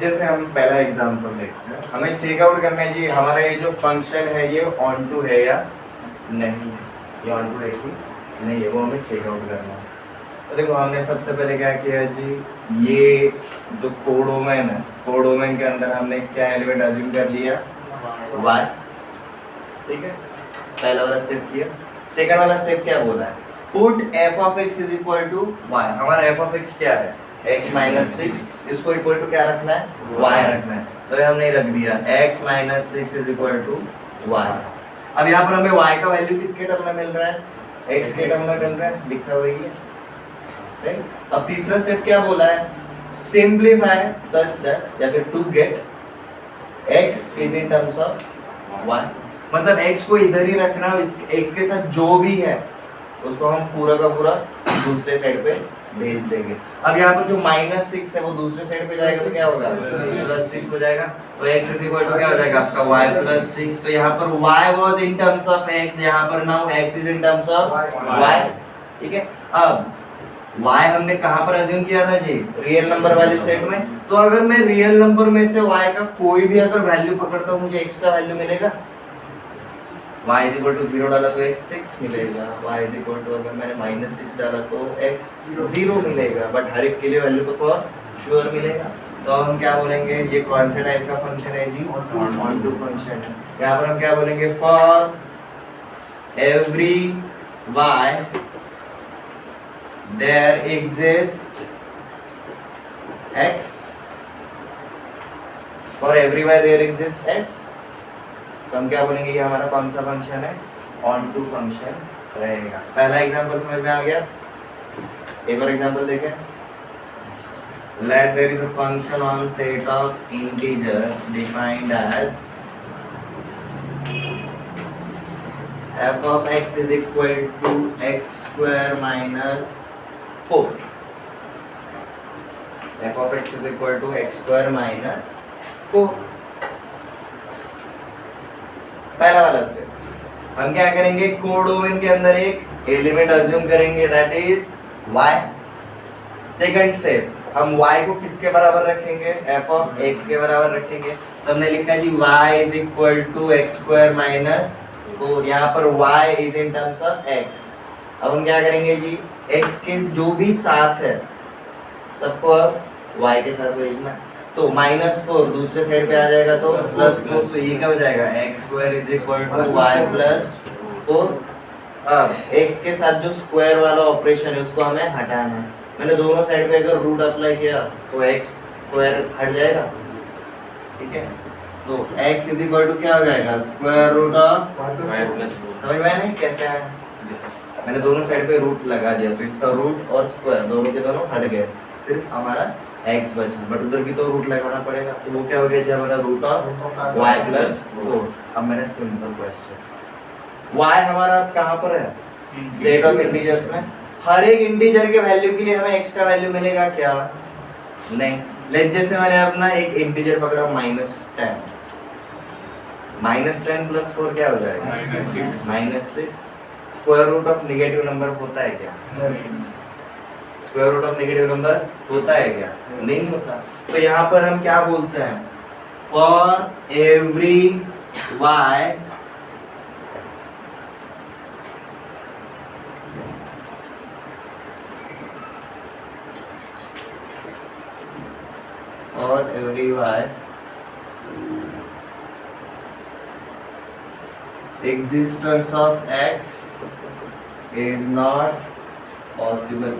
जैसे हम पहला एग्जांपल देखते हैं, हमें चेकआउट करना है जी हमारा ये जो फंक्शन है ये ऑन टू है या नहीं, ये ऑन टू है कि नहीं है, वो हमें चेकआउट करना है। तो देखो हमने सबसे पहले क्या किया जी, ये जो कोडोमेन है, कोडोमेन के अंदर हमने क्या एलिमेंट अज्यूम कर लिया, y, ठीक है। पहला वाला स्टेप किया। सेकंड वाला स्टेप क्या बोला है, put f of x is equal to y। हमारा f of x क्या है, x माइनस 6, इसको इक्वल टू क्या रखना है, y रखना है, तो ये हमने रख दिया x minus 6 is equal to y। अब यहाँ पर हमें y का वैल्यू किसके टर्म में मिल रहा है, x के टर्म में मिल रहा है, लिखा हुआ है, राइट। अब तीसरा स्टेप क्या बोला है, सिंप्लीफाई सच दैट, या फिर to get x is in terms of y, मतलब x को इधर ही रखना, x के साथ जो भी है उसको हम पूरा का पूरा दूसरे साइड पे भेज देंगे। अब यहाँ पर जो -6 है वो दूसरे साइड पे जाएगा तो क्या होगा, +6 हो जाएगा, तो x इज इक्वल टू क्या हो जाएगा आपका y + 6। तो यहाँ पर y was in terms of x, यहाँ पर now x is in terms of y, ठीक है। अब y हमने कहाँ पर अज्यूम किया था जी, रियल नंबर वाले सेट में। तो अगर मैं रियल नंबर में से y का कोई भी अगर वैल्यू पकड़ता हूँ मुझे x का वैल्यू मिलेगा, y इज इक्वल टू 0 डाला तो x 6 मिलेगा, y इज इक्वल टू अगर मैंने -6 डाला तो x 0 मिलेगा, बट हर एक के लिए वैल्यू तो फॉर श्योर मिलेगा। तो अब हम क्या बोलेंगे, ये कौन से टाइप का फंक्शन है जी, ऑन टू फंक्शन है। यहाँ पर हम क्या बोलेंगे, for every y there exists x for every y there exist x, तो हम क्या बोलेंगे ये हमारा कौन सा फंक्शन है, ऑन टू फंक्शन रहेगा। पहला एग्जांपल समझ में आ गया। एक और एग्जांपल देखें। Let there is a function on set of integers defined as f of x is equal to x square minus 4. f of x is equal to x square minus 4. पहला वाला step हम क्या करेंगे, codomain के अंदर एक element assume करेंगे that is y। Second step हम y को किसके बराबर रखेंगे, f of x के बराबर रखेंगे। तो हमने लिखा जी y is equal to x square minus 4। यहाँ पर y is in terms of x। अब हम क्या करेंगे जी, x के जो भी साथ है सबको अब y के साथ भेजना। तो -4 दूसरे साइड पे आ जाएगा तो +4, तो ये क्या हो जाएगा, x square is equal to y plus 4। अब x के साथ जो स्क्वायर वाला ऑपरेशन है उसको हमें हटाना है। मैंने दोनों साइड पे अगर रूट अप्लाई किया तो x स्क्वायर हट जाएगा, ठीक है। तो x इज इक्वल टू क्या हो जाएगा, स्क्वायर रूट ऑफ समझ में आया नहीं कैसे है, मैंने दोनों साइड पे रूट लगा दिया तो इसका रूट और स्क्वायर दोनों के दोनों हट गए, सिर्फ हमारा x बचा, बट उधर भी तो रूट लगाना पड़ेगा। तो वो क्या हो गया जी, हमारा रूट ऑफ y प्लस 4। अब मेरा सिंपल क्वेश्चन, y हमारा कहाँ पर है, सेट ऑफ इंटीजर्स में। हर एक इंटीजर के वैल्यू के लिए हमें एक्स्ट्रा वैल्यू मिलेगा क्या, नहीं। लेट जैसे मैंने अपना एक इंटीजर पकड़ा -10, -10 प्लस 4 क्या हो जाएगा, -6। Square root of negative number होता है क्या, square root of negative number होता है क्या, नहीं होता। तो यहाँ पर हम क्या बोलते हैं, for every y or every y existence of x is not possible।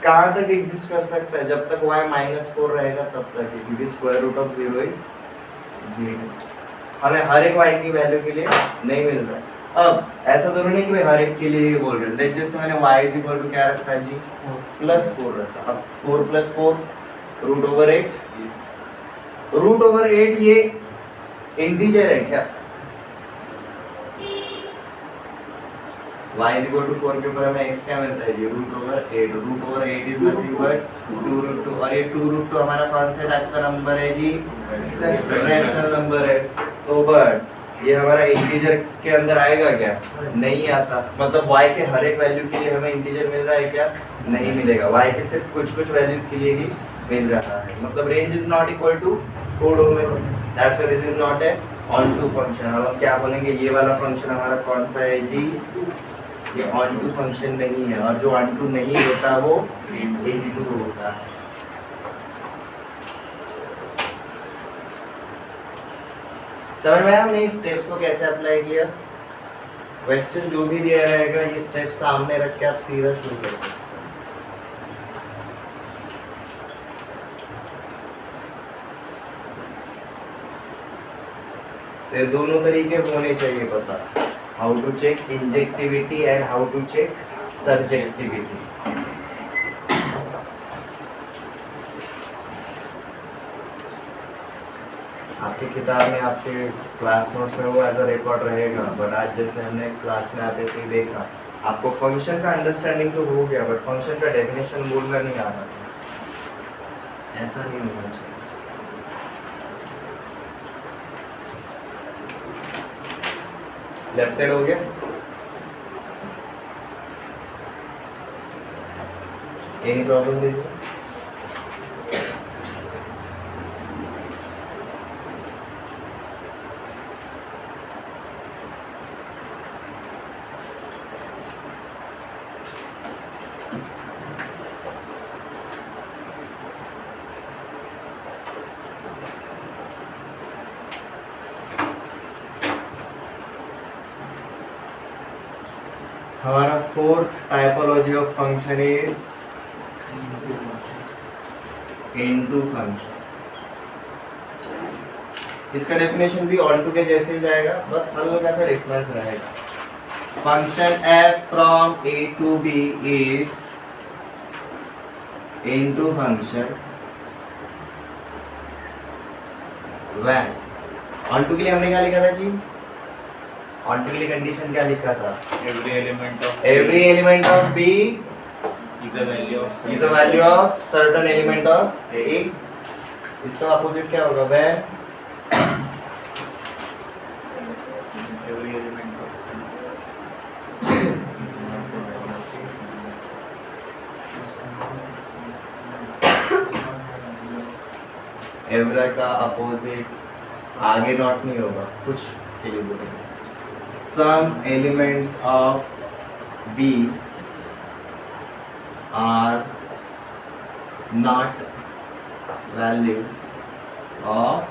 कहाँ तक एग्जिस्ट कर सकता है, जब तक y -4 रहेगा तब तक ही, क्योंकि स्क्वायर रूट ऑफ 0 इज 0। हमें हर एक y की वैल्यू के लिए नहीं मिल रहा है। अब ऐसा जरूरी नहीं कि भाई हर एक के लिए ही बोल रहे हैं। लेट जैसे मैंने y इज इक्वल टू क्या रखा है जी, +4 रखा। अब 4 + 4 √8, √8 ये इंटीजर है क्या, y इज इक्वल टू 4 के ऊपर हमें x क्या मिलता है जी, √8। √8 इज नथिंग बट 2√2, और ये 2√2 हमारा कौन सा टाइप का नंबर है जी, रैशनल नंबर है। तो बट ये हमारा इंटीजर के अंदर आएगा क्या, नहीं आता। मतलब y के हर एक वैल्यू के लिए हमें इंटीजर मिल रहा है क्या, नहीं मिलेगा। y के सिर्फ कुछ वैल्यूज के लिए ही मिल रहा है। मतलब range is not equal to codomain, that's why this is not a onto function. अब हम क्या बोलेंगे, ये वाला फंक्शन हमारा कौन सा है जी, ये ऑन टू फंक्शन नहीं है। और जो ऑन टू नहीं होता वो इनटू होता है। समझ में आया हमने इस स्टेप्स को कैसे अप्लाई किया। क्वेश्चन जो भी दिया रहेगा ये स्टेप सामने रख के आप सीधा शुरू कर सकते हैं। तो दोनों तरीके होने चाहिए पता, how to check injectivity and how to check surjectivity. आपकी किताब में आपके क्लास नोट्स में वो एज अ रिकॉर्ड रहेगा, बट आज जैसे हमने क्लास में आते से ही देखा, आपको फंक्शन का अंडरस्टैंडिंग तो हो गया बट फंक्शन का डेफिनेशन बोलना नहीं आ रहा था। ऐसा नहीं होना चाहिए। लेफ्ट साइड हो गया, एनी प्रॉब्लम देखिए। हमारा fourth typology of function is into function. इसका डेफिनेशन भी ऑन टू के जैसे ही जाएगा, बस हल्का सा डिफरेंस रहेगा। Function f from a to b is into function when onto के लिए हमने क्या लिखा था जी? ऑन टू के लिए कंडीशन क्या लिखा था? every element of b is a value of certain element of a। इसका अपोजिट क्या होगा? when every element of एवरा का अपोजिट आगे नॉट नहीं होगा, कुछ के लिए बोलेंगे some elements of B are not values of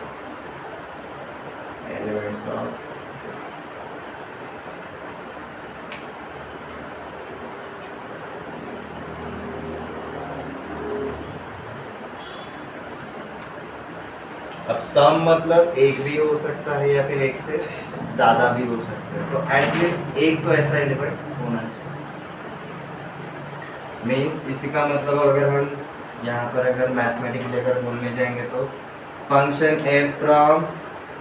elements of अब सम मतलब एक भी हो सकता है या फिर एक से ज्यादा भी हो सकता है, तो एटलीस्ट एक तो ऐसा एलिमेंट होना चाहिए। मीन्स इसी का मतलब अगर हम यहाँ पर अगर मैथमेटिकली अगर बोलने जाएंगे तो function f from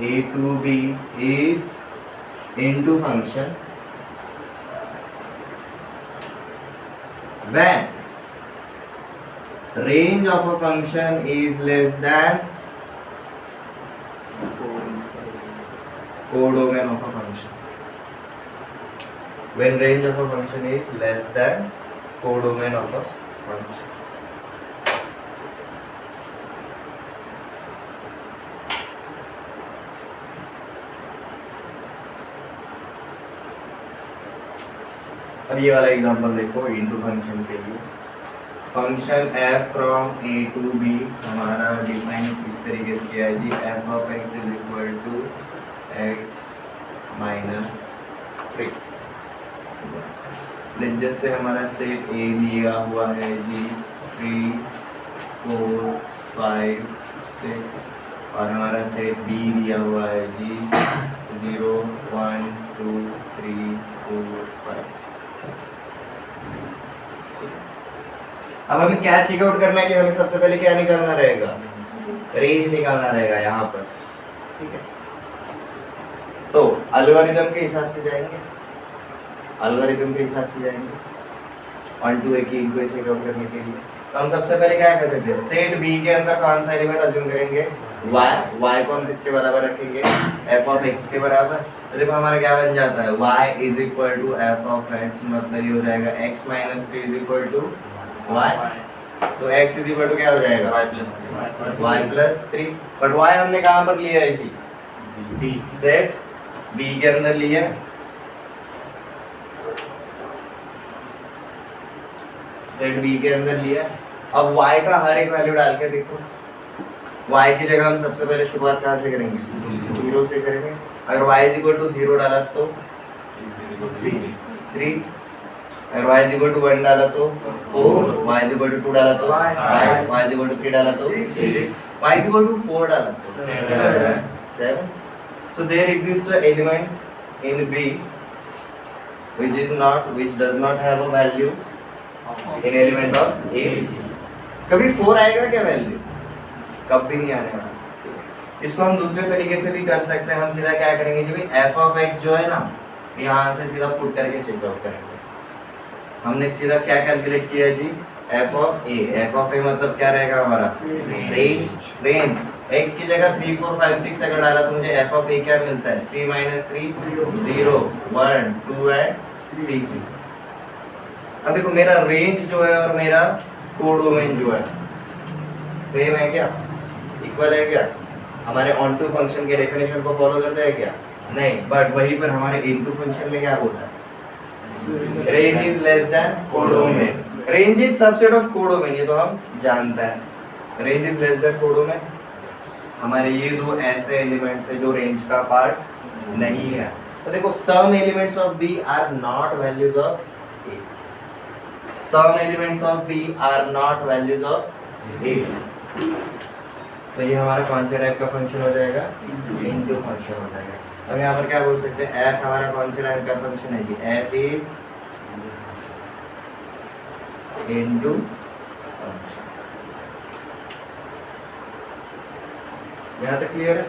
a to b is into function when range of a function is less than codomain of a function। when range of a function is less than codomain of a function। अब ये वाला example देखो into function के लिए। Function f from a to b हमारा define किस तरीके से किया है जी? f of x is equal to x minus 3। जैसे हमारा सेट a दिया हुआ है जी 3 4 5 6 और हमारा सेट b दिया हुआ है जी 0 1 2 3 4 5। अब हमें क्या चेकआउट करना है कि हमें सबसे पहले क्या निकालना रहेगा? रेंज निकालना रहेगा यहाँ पर, ठीक है। तो एल्गोरिथम के हिसाब से जाएंगे, ऑन टू ए की इनको चेकआउट करने के लिए। तो हम सबसे पहले क्या करते थे? सेट बी के अंदर कौन सा एलिमेंट अज्यूम करेंगे? y को हम किसके बराबर रखेंगे? f ऑफ x के बराबर। तो देखो हमारा क्या बन जाता है? y is equal to f of x, मतलब ये हो जाएगा x minus 3 is equal to y। तो x इज इक्वल टू क्या हो जाएगा? y plus 3। बट y हमने कहाँ पर लिया है जी? b सेट b के अंदर लिया। सेट b के अंदर लिया। अब y का हर एक वैल्यू डाल के देखो। y की जगह हम सबसे पहले शुरुआत कहाँ से करेंगे? 0 से करेंगे। अगर y इज इक्वल टू 0 डाला तो 3, अगर y इज इक्वल टू 1 डाला तो 4, y इज इक्वल टू 2 डाला तो 5, y इज इक्वल टू 3 डाला तो 6, y इज इक्वल टू 4 डाला तो 7। So there exists an element in B which does not have a value in element of A। कभी 4 आएगा क्या वैल्यू? कब भी नहीं आने वाला। इसको हम दूसरे तरीके से भी कर सकते हैं। हम सीधा क्या करेंगे जी? भाई f ऑफ x जो है ना, यहाँ से सीधा पुट करके चेकआउट करेंगे। हमने सीधा क्या कैलकुलेट किया जी? f ऑफ a मतलब क्या रहेगा हमारा? रेंज x की जगह 3 4 5 6 अगर डाला तो मुझे f ऑफ a क्या मिलता है? 3 - 3 0 1 2 एंड 3। अब देखो मेरा रेंज जो है और मेरा कोडोमेन जो है सेम है क्या? इक्वल है क्या? हमारे ऑन टू फंक्शन के डेफिनेशन को फॉलो करता है क्या? नहीं, बट वहीं पर हमारे इनटू फंक्शन में क्या बोला है? Range is less than codomain. Range is subset of codomain, ये तो हम जानते हैं। Range is less than codomain. हमारे ये दो ऐसे एलिमेंट्स है जो रेंज का पार्ट नहीं है। तो देखो some elements of B are not values of A. Some elements of B are not values of A. तो ये हमारा कौन से टाइप का फंक्शन हो जाएगा, इनटू फंक्शन हो जाएगा। अब यहाँ पर क्या बोल सकते हैं, एफ हमारा कौन से टाइप का फंक्शन है जी, एफ इज इनटू फंक्शन। यहाँ तक क्लियर है?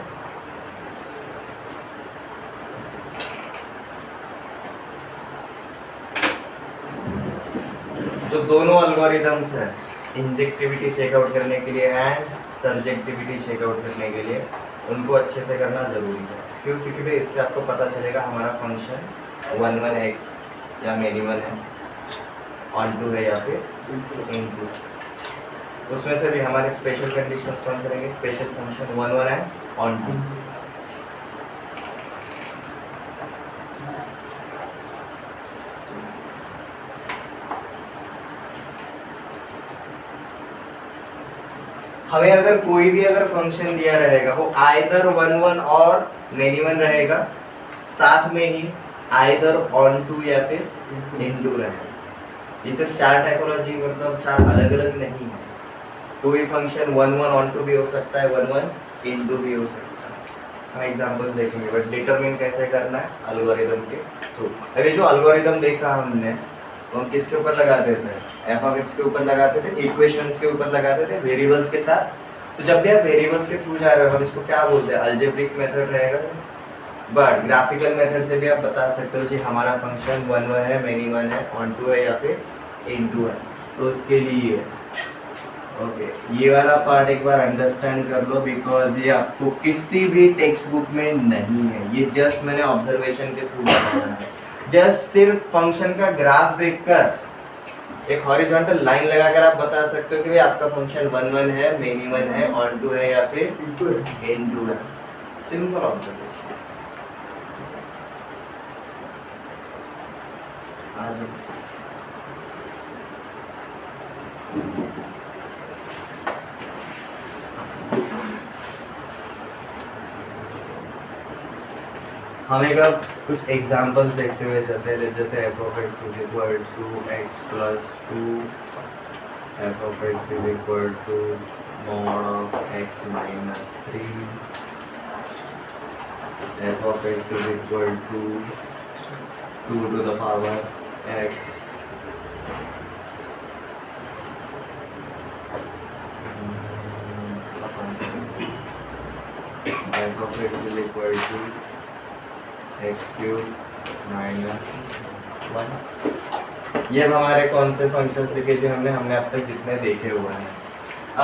जो दोनों एल्गोरिदम्स है, इंजेक्टिविटी चेकआउट करने के लिए एंड सर्जेक्टिविटी चेकआउट करने के लिए, उनको अच्छे से करना जरूरी है। क्यों? क्योंकि भाई इससे आपको पता चलेगा हमारा फंक्शन 1 1 है या मिनिमल है, ऑन टू है या फिर इन टू। उसमें से भी हमारे स्पेशल कंडीशंस कौन से रहेंगे, स्पेशल फंक्शन 1 1 है ऑन टू। हमें अगर कोई भी अगर फंक्शन दिया रहेगा वो आइदर 1 1 और मेनी वन रहेगा, साथ में ही आइदर ऑन टू या फिर इन टू रहेगा। ये सिर्फ 4 टाइपोलॉजी, मतलब 4 अलग अलग नहीं है। कोई फंक्शन 1 1 ऑन टू भी हो सकता है, 1 1 इन टू भी हो सकता है। हम एग्जांपल्स देखेंगे, बट डिटरमिन कैसे करना है एल्गोरिदम के थ्रू। अभी जो एल्गोरिदम देखा हमने तो हम किसके ऊपर लगाते थे, एफ ऑफ एक्स के ऊपर लगाते थे, इक्वेशंस के ऊपर लगाते थे, वेरिएबल्स के साथ। तो जब भी आप वेरिएबल्स के थ्रू जा रहे हो, हम इसको क्या बोलते हैं, अलजेब्रिक मेथड रहेगा। बट ग्राफिकल मेथड से भी आप बता सकते हो जी हमारा फंक्शन 1 1 है, मेनी वन है, ऑन टू है या फिर इन टू है। तो उसके लिए ओके, ये वाला पार्ट एक बार अंडरस्टैंड कर लो, बिकॉज ये आपको किसी भी टेक्स्ट बुक में नहीं है। ये जस्ट मैंने ऑब्जर्वेशन के थ्रू बनाया है। जस्ट सिर्फ फंक्शन का ग्राफ देखकर एक हॉरिजॉन्टल लाइन लगाकर आप बता सकते हो कि भाई आपका फंक्शन 1 1 है, मेनी वन है, ऑन टू है या फिर इन टू है। Simple observation. आज हमें का कुछ एग्जांपल्स देखते हुए चलते हैं, जैसे f of x is equal to x plus 2, f of x is equal to mod of x minus 3, f of x is equal to 2 to the power x, f of x is equal to x cube minus 1। ये हमारे कौन से functions लिखे जो हमने अब तक जितने देखे हुए हैं।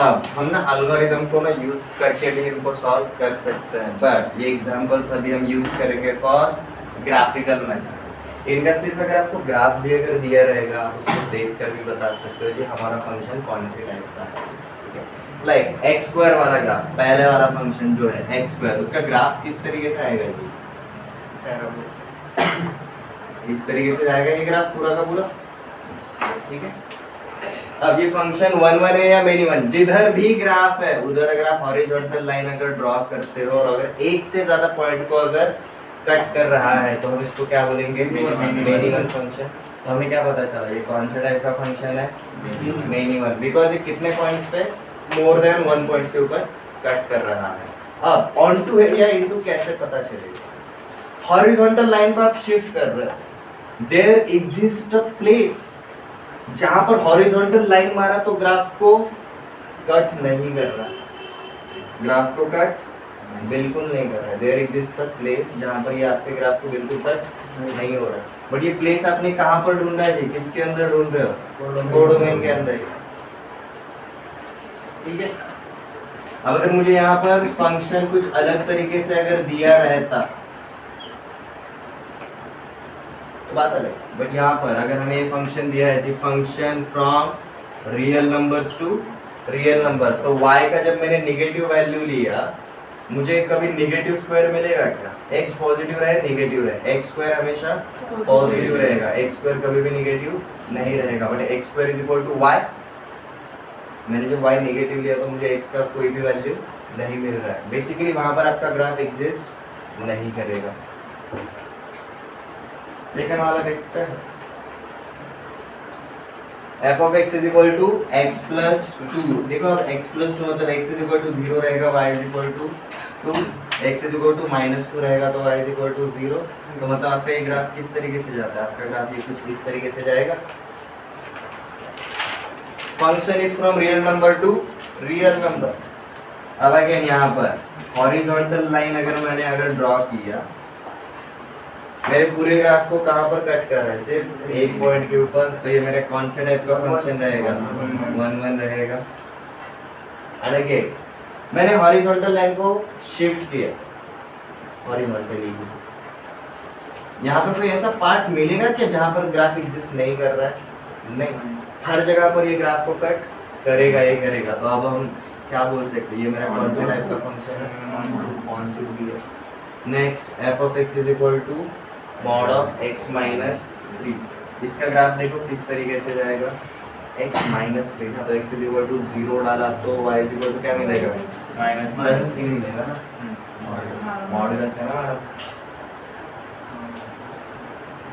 अब हम ना एल्गोरिदम को ना यूज करके भी इनको सॉल्व कर सकते हैं, बट ये एग्जांपल्स अभी हम यूज करेंगे फॉर ग्राफिकल मेथड। इनका सिर्फ अगर आपको ग्राफ भी अगर दिया रहेगा, आप उसको देख कर भी बता सकते हो कि हमारा फंक्शन कौन से टाइप का है। लाइक एक्स स्क्वायर वाला ग्राफ, पहले वाला फंक्शन जो है एक्स स्क्वायर, उसका ग्राफ किस तरीके से आएगा जी, इस तरीके से जाएगा ये ग्राफ पूरा का पूरा, ठीक है। अब ये फंक्शन 1 1 है या मेनी वन, जिधर भी ग्राफ है उधर अगर आप हॉरिजॉन्टल लाइन अगर ड्रॉ करते हो और अगर एक से ज्यादा पॉइंट को अगर कट कर रहा है तो हम इसको क्या बोलेंगे, मेनी वन फंक्शन। तो हमें क्या पता चला ये कौन सा टाइप का फंक्शन है, मेनी वन, बिकॉज ये कितने पॉइंट्स पे, मोर देन 1 पॉइंट्स के ऊपर कट कर रहा है। अब ऑन टू है या इनटू कैसे पता चलेगा, हॉरिजॉन्टल लाइन को आप शिफ्ट कर रहे हो, देयर एग्जिस्ट अ प्लेस जहां पर हॉरिजॉन्टल लाइन मारा तो ग्राफ को कट नहीं कर रहा, ग्राफ को कट बिल्कुल नहीं कर रहा है। देयर एग्जिस्ट अ प्लेस जहां पर ये आपके ग्राफ को बिल्कुल कट नहीं हो रहा। बट ये प्लेस आपने कहां पर ढूंढा है जी, किसके अंदर ढूंढ रहे हो, कोडोमेन के अंदर, ठीक है। अब अगर मुझे यहाँ पर फंक्शन कुछ अलग तरीके से अगर दिया रहता तो बात अलग, बट यहाँ पर अगर हमें ये फंक्शन दिया है जी, function from real numbers to real numbers, तो y का जब मैंने निगेटिव वैल्यू लिया, मुझे कभी निगेटिव स्क्वायर मिलेगा क्या, x पॉजिटिव रहे नेगेटिव रहे, x स्क्वायर हमेशा पॉजिटिव रहेगा, x स्क्वायर कभी भी निगेटिव नहीं रहेगा। But x square is equal to y, मैंने जब y नेगेटिव लिया तो मुझे x का कोई भी वैल्यू नहीं मिल रहा है। बेसिकली वहां पर आपका ग्राफ एग्जिस्ट नहीं करेगा। सेकंड वाला देखते हैं, f of x is equal to x plus two. देखो अब एक्स प्लस टू मतलब x is equal to zero रहेगा, y is equal to two, x is equal to minus two रहेगा तो y is equal to zero. तो मतलब आपका ये ग्राफ किस तरीके से जाता है, आपका ग्राफ ये कुछ इस तरीके से जाएगा। Function is from real number two real number. अब अगेन यहाँ पर हॉरिजॉन्टल लाइन अगर ड्रॉ किया, मेरे पूरे ग्राफ को कहाँ पर कट कर रहा है, सिर्फ एक पॉइंट के ऊपर, तो ये मेरे कौन से टाइप का फंक्शन रहेगा, 1 1 रहेगा। एंड अगेन मैंने हॉरिजॉन्टल लाइन को शिफ्ट किया हॉरिजॉन्टली। यहाँ पर कोई ऐसा पार्ट मिलेगा क्या जहाँ पर ग्राफ एग्जिस्ट नहीं कर रहा है? नहीं, हर जगह पर ये ग्राफ को कट करेगा ही करेगा। तो अब हम क्या बोल सकते हैं, ये मेरा कौन से टाइप का फंक्शन है? Next f of x is equal to mod of x minus 3। इसका ग्राफ देखो किस तरीके से जाएगा, x माइनस 3 तो x इज इक्वल टू 0 डाला तो y इज इक्वल टू क्या मिलेगा, माइनस प्लस 3 मिलेगा ना, मॉडुलस है ना।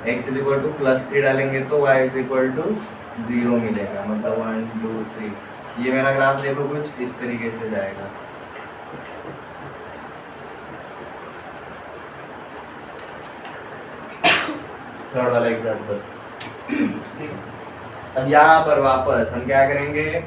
x is equal two plus 3 डालेंगे तो y इज इक्वल टू 0 मिलेगा, मतलब 1 2 3। ये मेरा ग्राफ देखो कुछ इस तरीके से जाएगा। थर्ड वाला एग्जांपल। अब यहाँ पर वापस हम क्या करेंगे,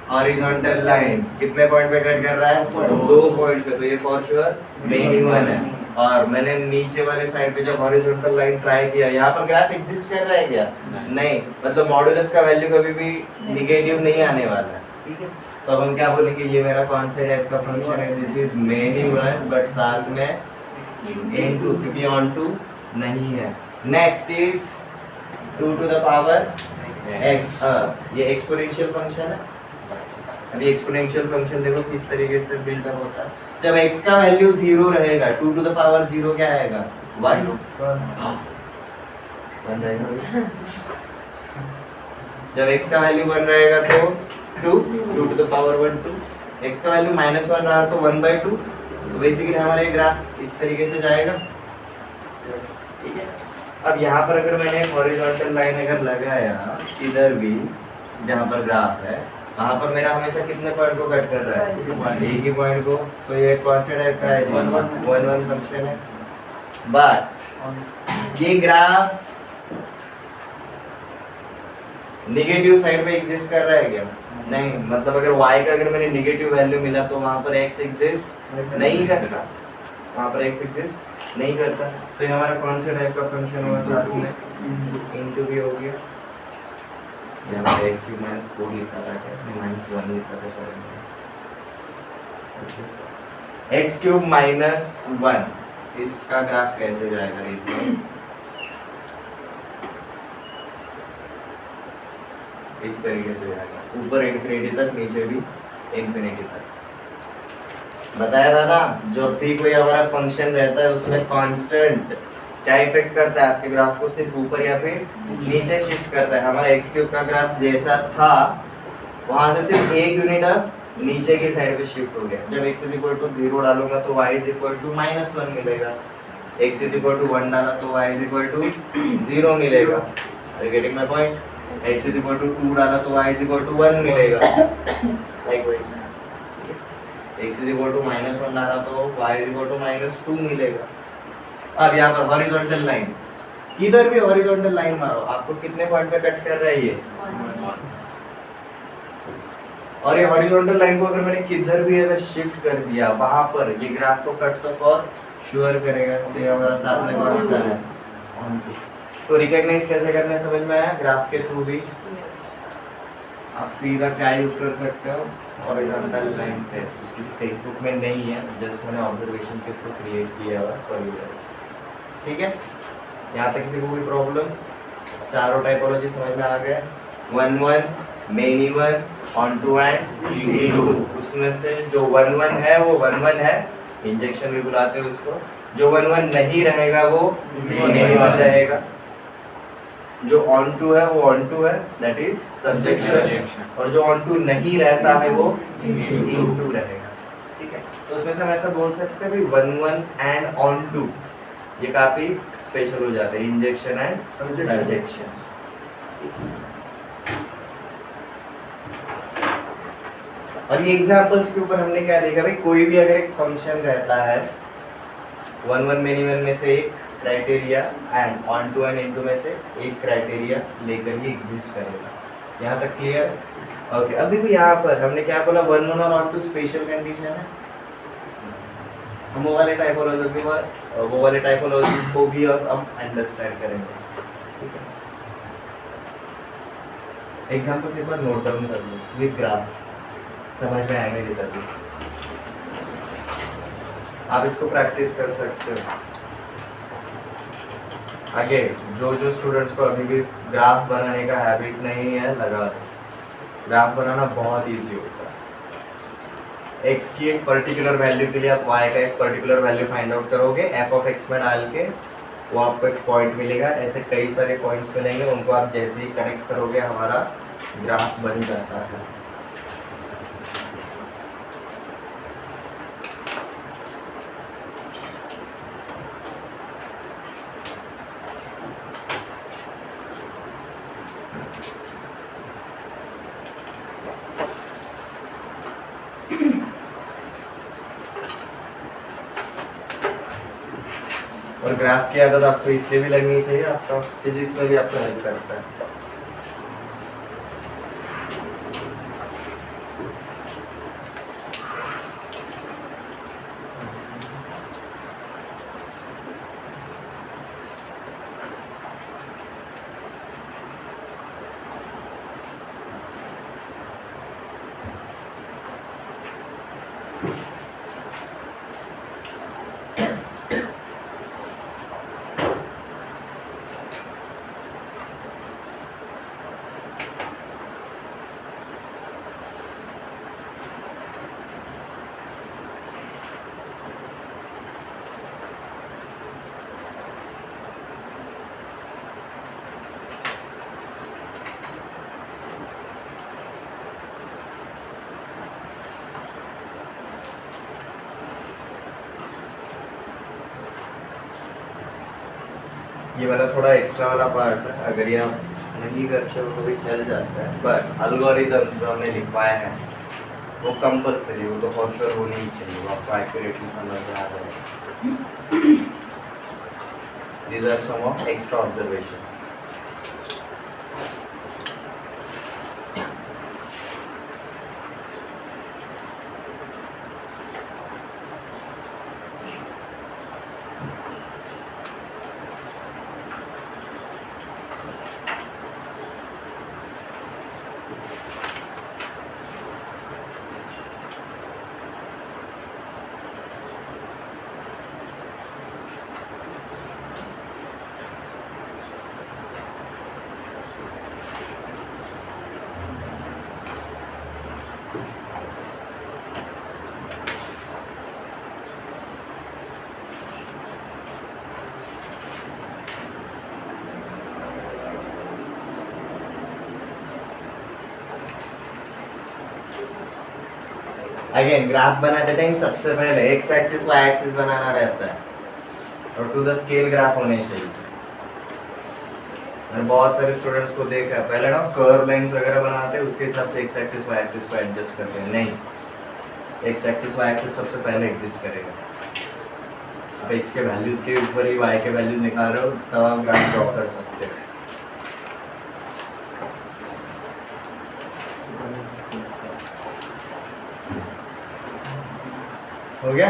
हॉरिजॉन्टल लाइन कितने पॉइंट पे कट कर रहा है, 2 पॉइंट पे, तो ये फॉर श्योर मिनिमम है। और मैंने नीचे वाले साइड पे जब हॉरिजॉन्टल लाइन ट्राई किया, यहाँ पर ग्राफ एग्जिस्ट कर रहा है क्या? नहीं, मतलब मॉडुलस का वैल्यू कभी भी निगेटिव नहीं आने वाला है। ठीक है, तो अब हम क्या बोलेंगे, ये मेरा कौन से टाइप का फंक्शन है, दिस इज मिनिमम बट साथ में इनटू, क्योंकि ऑन टू नहीं है। Next is 2 to the power x। ये एक्सपोनेंशियल फंक्शन है। अभी एक्सपोनेंशियल फंक्शन देखो किस तरीके से बिल्ड अप होता है। जब x का वैल्यू 0 रहेगा, 2 to the power 0 क्या आएगा, 1 रहेगा। जब x का वैल्यू 1 रहेगा तो 2 to the power 1 2। x का वैल्यू -1 रहा तो 1/2। तो बेसिकली हमारा ये ग्राफ इस तरीके से जाएगा। ठीक है, अब यहाँ पर अगर मैंने हॉरिजॉन्टल लाइन अगर लगाया इधर भी जहाँ पर ग्राफ है, वहाँ पर मेरा हमेशा कितने पॉइंट को कट कर रहा है, एक ही पॉइंट को। तो ये कौन से टाइप का है, 1 1 फंक्शन है। बट ये ग्राफ निगेटिव साइड पे एग्जिस्ट कर रहा है क्या? नहीं, मतलब अगर y का अगर मैंने निगेटिव वैल्यू मिला तो वहाँ पर x एग्जिस्ट नहीं करता, वहाँ पर x एग्जिस्ट नहीं करता। तो ये हमारा कौन से टाइप का फंक्शन हुआ, साथ में इनटू भी हो गया। यहाँ पे x क्यूब माइनस 4 लिखा था क्या, -1 लिखा था शायद। x क्यूब माइनस 1 इसका ग्राफ कैसे जाएगा देखिए, इस तरीके से जाएगा, ऊपर इन्फिनिटी तक, नीचे भी इन्फिनिटी तक। बताया था ना, जो भी कोई हमारा फंक्शन रहता है उसमें कांस्टेंट क्या इफेक्ट करता है, आपके ग्राफ को सिर्फ ऊपर या फिर नीचे शिफ्ट करता है। हमारा एक्स क्यूब का ग्राफ जैसा था वहां से सिर्फ एक यूनिट अब नीचे की साइड पे शिफ्ट हो गया। जब x इज इक्वल टू 0 डालूंगा तो y इज इक्वल टू -1 मिलेगा, x इज इक्वल टू 1 डाला तो y इज इक्वल टू 0 मिलेगा। Are you getting my point? x is equal to 2 डाला तो y इज इक्वल टू 1 मिलेगा। Likewise x is equal to -1 डाला तो y इज इक्वल टू -2 मिलेगा। अब यहाँ पर हॉरिजॉन्टल लाइन, किधर भी हॉरिजॉन्टल लाइन मारो, आपको कितने पॉइंट पे कट कर रहा है ये? और ये हॉरिजॉन्टल लाइन को अगर मैंने किधर भी अगर शिफ्ट कर दिया, वहां पर ये ग्राफ को कट तो फॉर श्योर करेगा। तो ये हमारा साथ में कौन सा है, तो रिकॉग्नाइज कैसे करना है समझ में आया? ग्राफ के थ्रू भी आप सीधा क्या यूज कर सकते हो, horizontal line test. Text book में नहीं है, जस्ट मैंने ऑब्जर्वेशन के थ्रू क्रिएट किया हुआ फॉर यू गाइस। ठीक है, यहाँ तक किसी को कोई प्रॉब्लम? चारों टाइपोलॉजी समझ में आ गया? 1 1 many 1 onto and to. उसमें से जो 1 1 है वो 1 1 है, इंजेक्शन भी बुलाते हैं उसको। जो 1 1 नहीं रहेगा वो मेनी 1 रहेगा। जो ऑन टू है वो ऑन टू है, दैट इज सब्जेक्शन। और जो ऑन टू नहीं रहता है वो इन टू रहेगा। ठीक है, तो उसमें से हम ऐसा बोल सकते हैं भाई 1 1 एंड ऑन टू ये काफी स्पेशल हो जाते हैं, इंजेक्शन एंड सब्जेक्शन। और ये एग्जांपल्स के ऊपर हमने क्या देखा भाई, कोई भी अगर एक फंक्शन रहता है वन वन मेनी वन में से एक criteria and onto and into में से एक क्राइटेरिया लेकर ही एग्जिस्ट करेगा। यहाँ तक क्लियर? ओके, अब देखो यहाँ पर हमने क्या बोला, वन वन और ऑन टू स्पेशल कंडीशन है। हम वो वाले टाइपोलॉजी के बाद वो वाले टाइपोलॉजी को भी अब हम अंडरस्टैंड करेंगे, ठीक है? एग्जाम्पल्स एक बार नोट डाउन कर लो विद ग्राफ, समझ में आएंगे ये तभी। आप इसको प्रैक्टिस कर सकते हो। आगे जो जो स्टूडेंट्स को अभी भी ग्राफ बनाने का हैबिट नहीं है, लगा दो। ग्राफ बनाना बहुत इजी होता है। x की एक पर्टिकुलर वैल्यू के लिए आप y का एक पर्टिकुलर वैल्यू फाइंड आउट करोगे, f ऑफ x में डाल के वो आपको एक पॉइंट मिलेगा। ऐसे कई सारे पॉइंट्स मिलेंगे, उनको आप जैसे ही कनेक्ट करोगे हमारा ग्राफ बन जाता है। और ग्राफ की आदत आपको इसलिए भी लगनी चाहिए, आपका फिजिक्स में भी आपको हेल्प करता है। ये वाला थोड़ा एक्स्ट्रा वाला पार्ट है, अगर ये आप नहीं करते हो तो भी चल जाता है, बट एल्गोरिदम्स जो हमने लिखवाया है वो कंपलसरी, वो तो फॉर श्योर होनी ही चाहिए, वो आपको एक्यूरेटली समझ में आ रहा है। These are some of extra observations. Again graph बनाते टाइम सबसे पहले एक्स एक्सिस वाई एक्सिस बनाना रहता है और टू द स्केल ग्राफ होने चाहिए। मैंने बहुत सारे स्टूडेंट्स को देखा है, पहले ना कर्व लाइंस वगैरह बनाते हैं, उसके हिसाब से एक्स एक्सिस वाई एक्सिस को एडजस्ट करते हैं। नहीं, एक्स एक्सिस वाई एक्सिस सबसे पहले एग्जिस्ट करेगा। आप एक्स के वैल्यूज के ऊपर ही वाई के वैल्यूज निकाल रहे हो, तब आप ग्राफ ड्रॉ कर सकते हो। हो गया?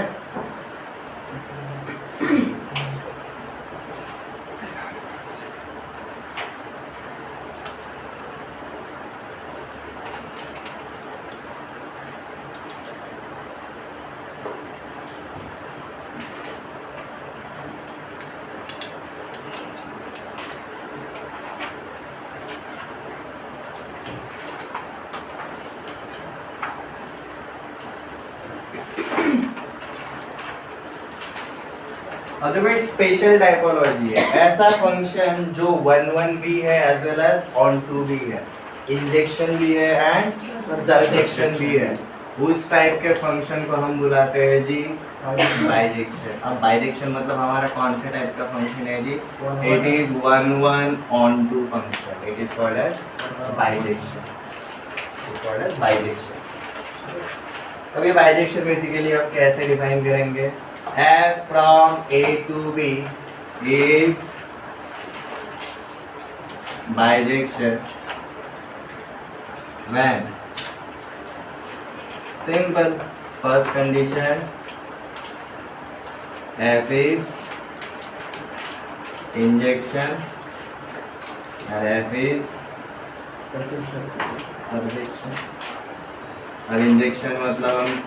और देखो एक स्पेशल टाइपोलॉजी है, ऐसा फंक्शन जो वन वन भी है as well as onto भी है, इंजेक्शन भी है एंड सबजेक्शन भी है। उस टाइप के फंक्शन को हम बुलाते हैं जी बाइजेक्शन। अब बाइजेक्शन मतलब हमारा कौन से टाइप का फंक्शन है जी? It is one one onto function, it is called as bijection, it is called as bijection. अब ये बाइजेक्शन बेसिकली हम कैसे डिफाइन करेंगे? F from A to B is bijection when simple first condition F is injection and F is subjection। और injection मतलब हम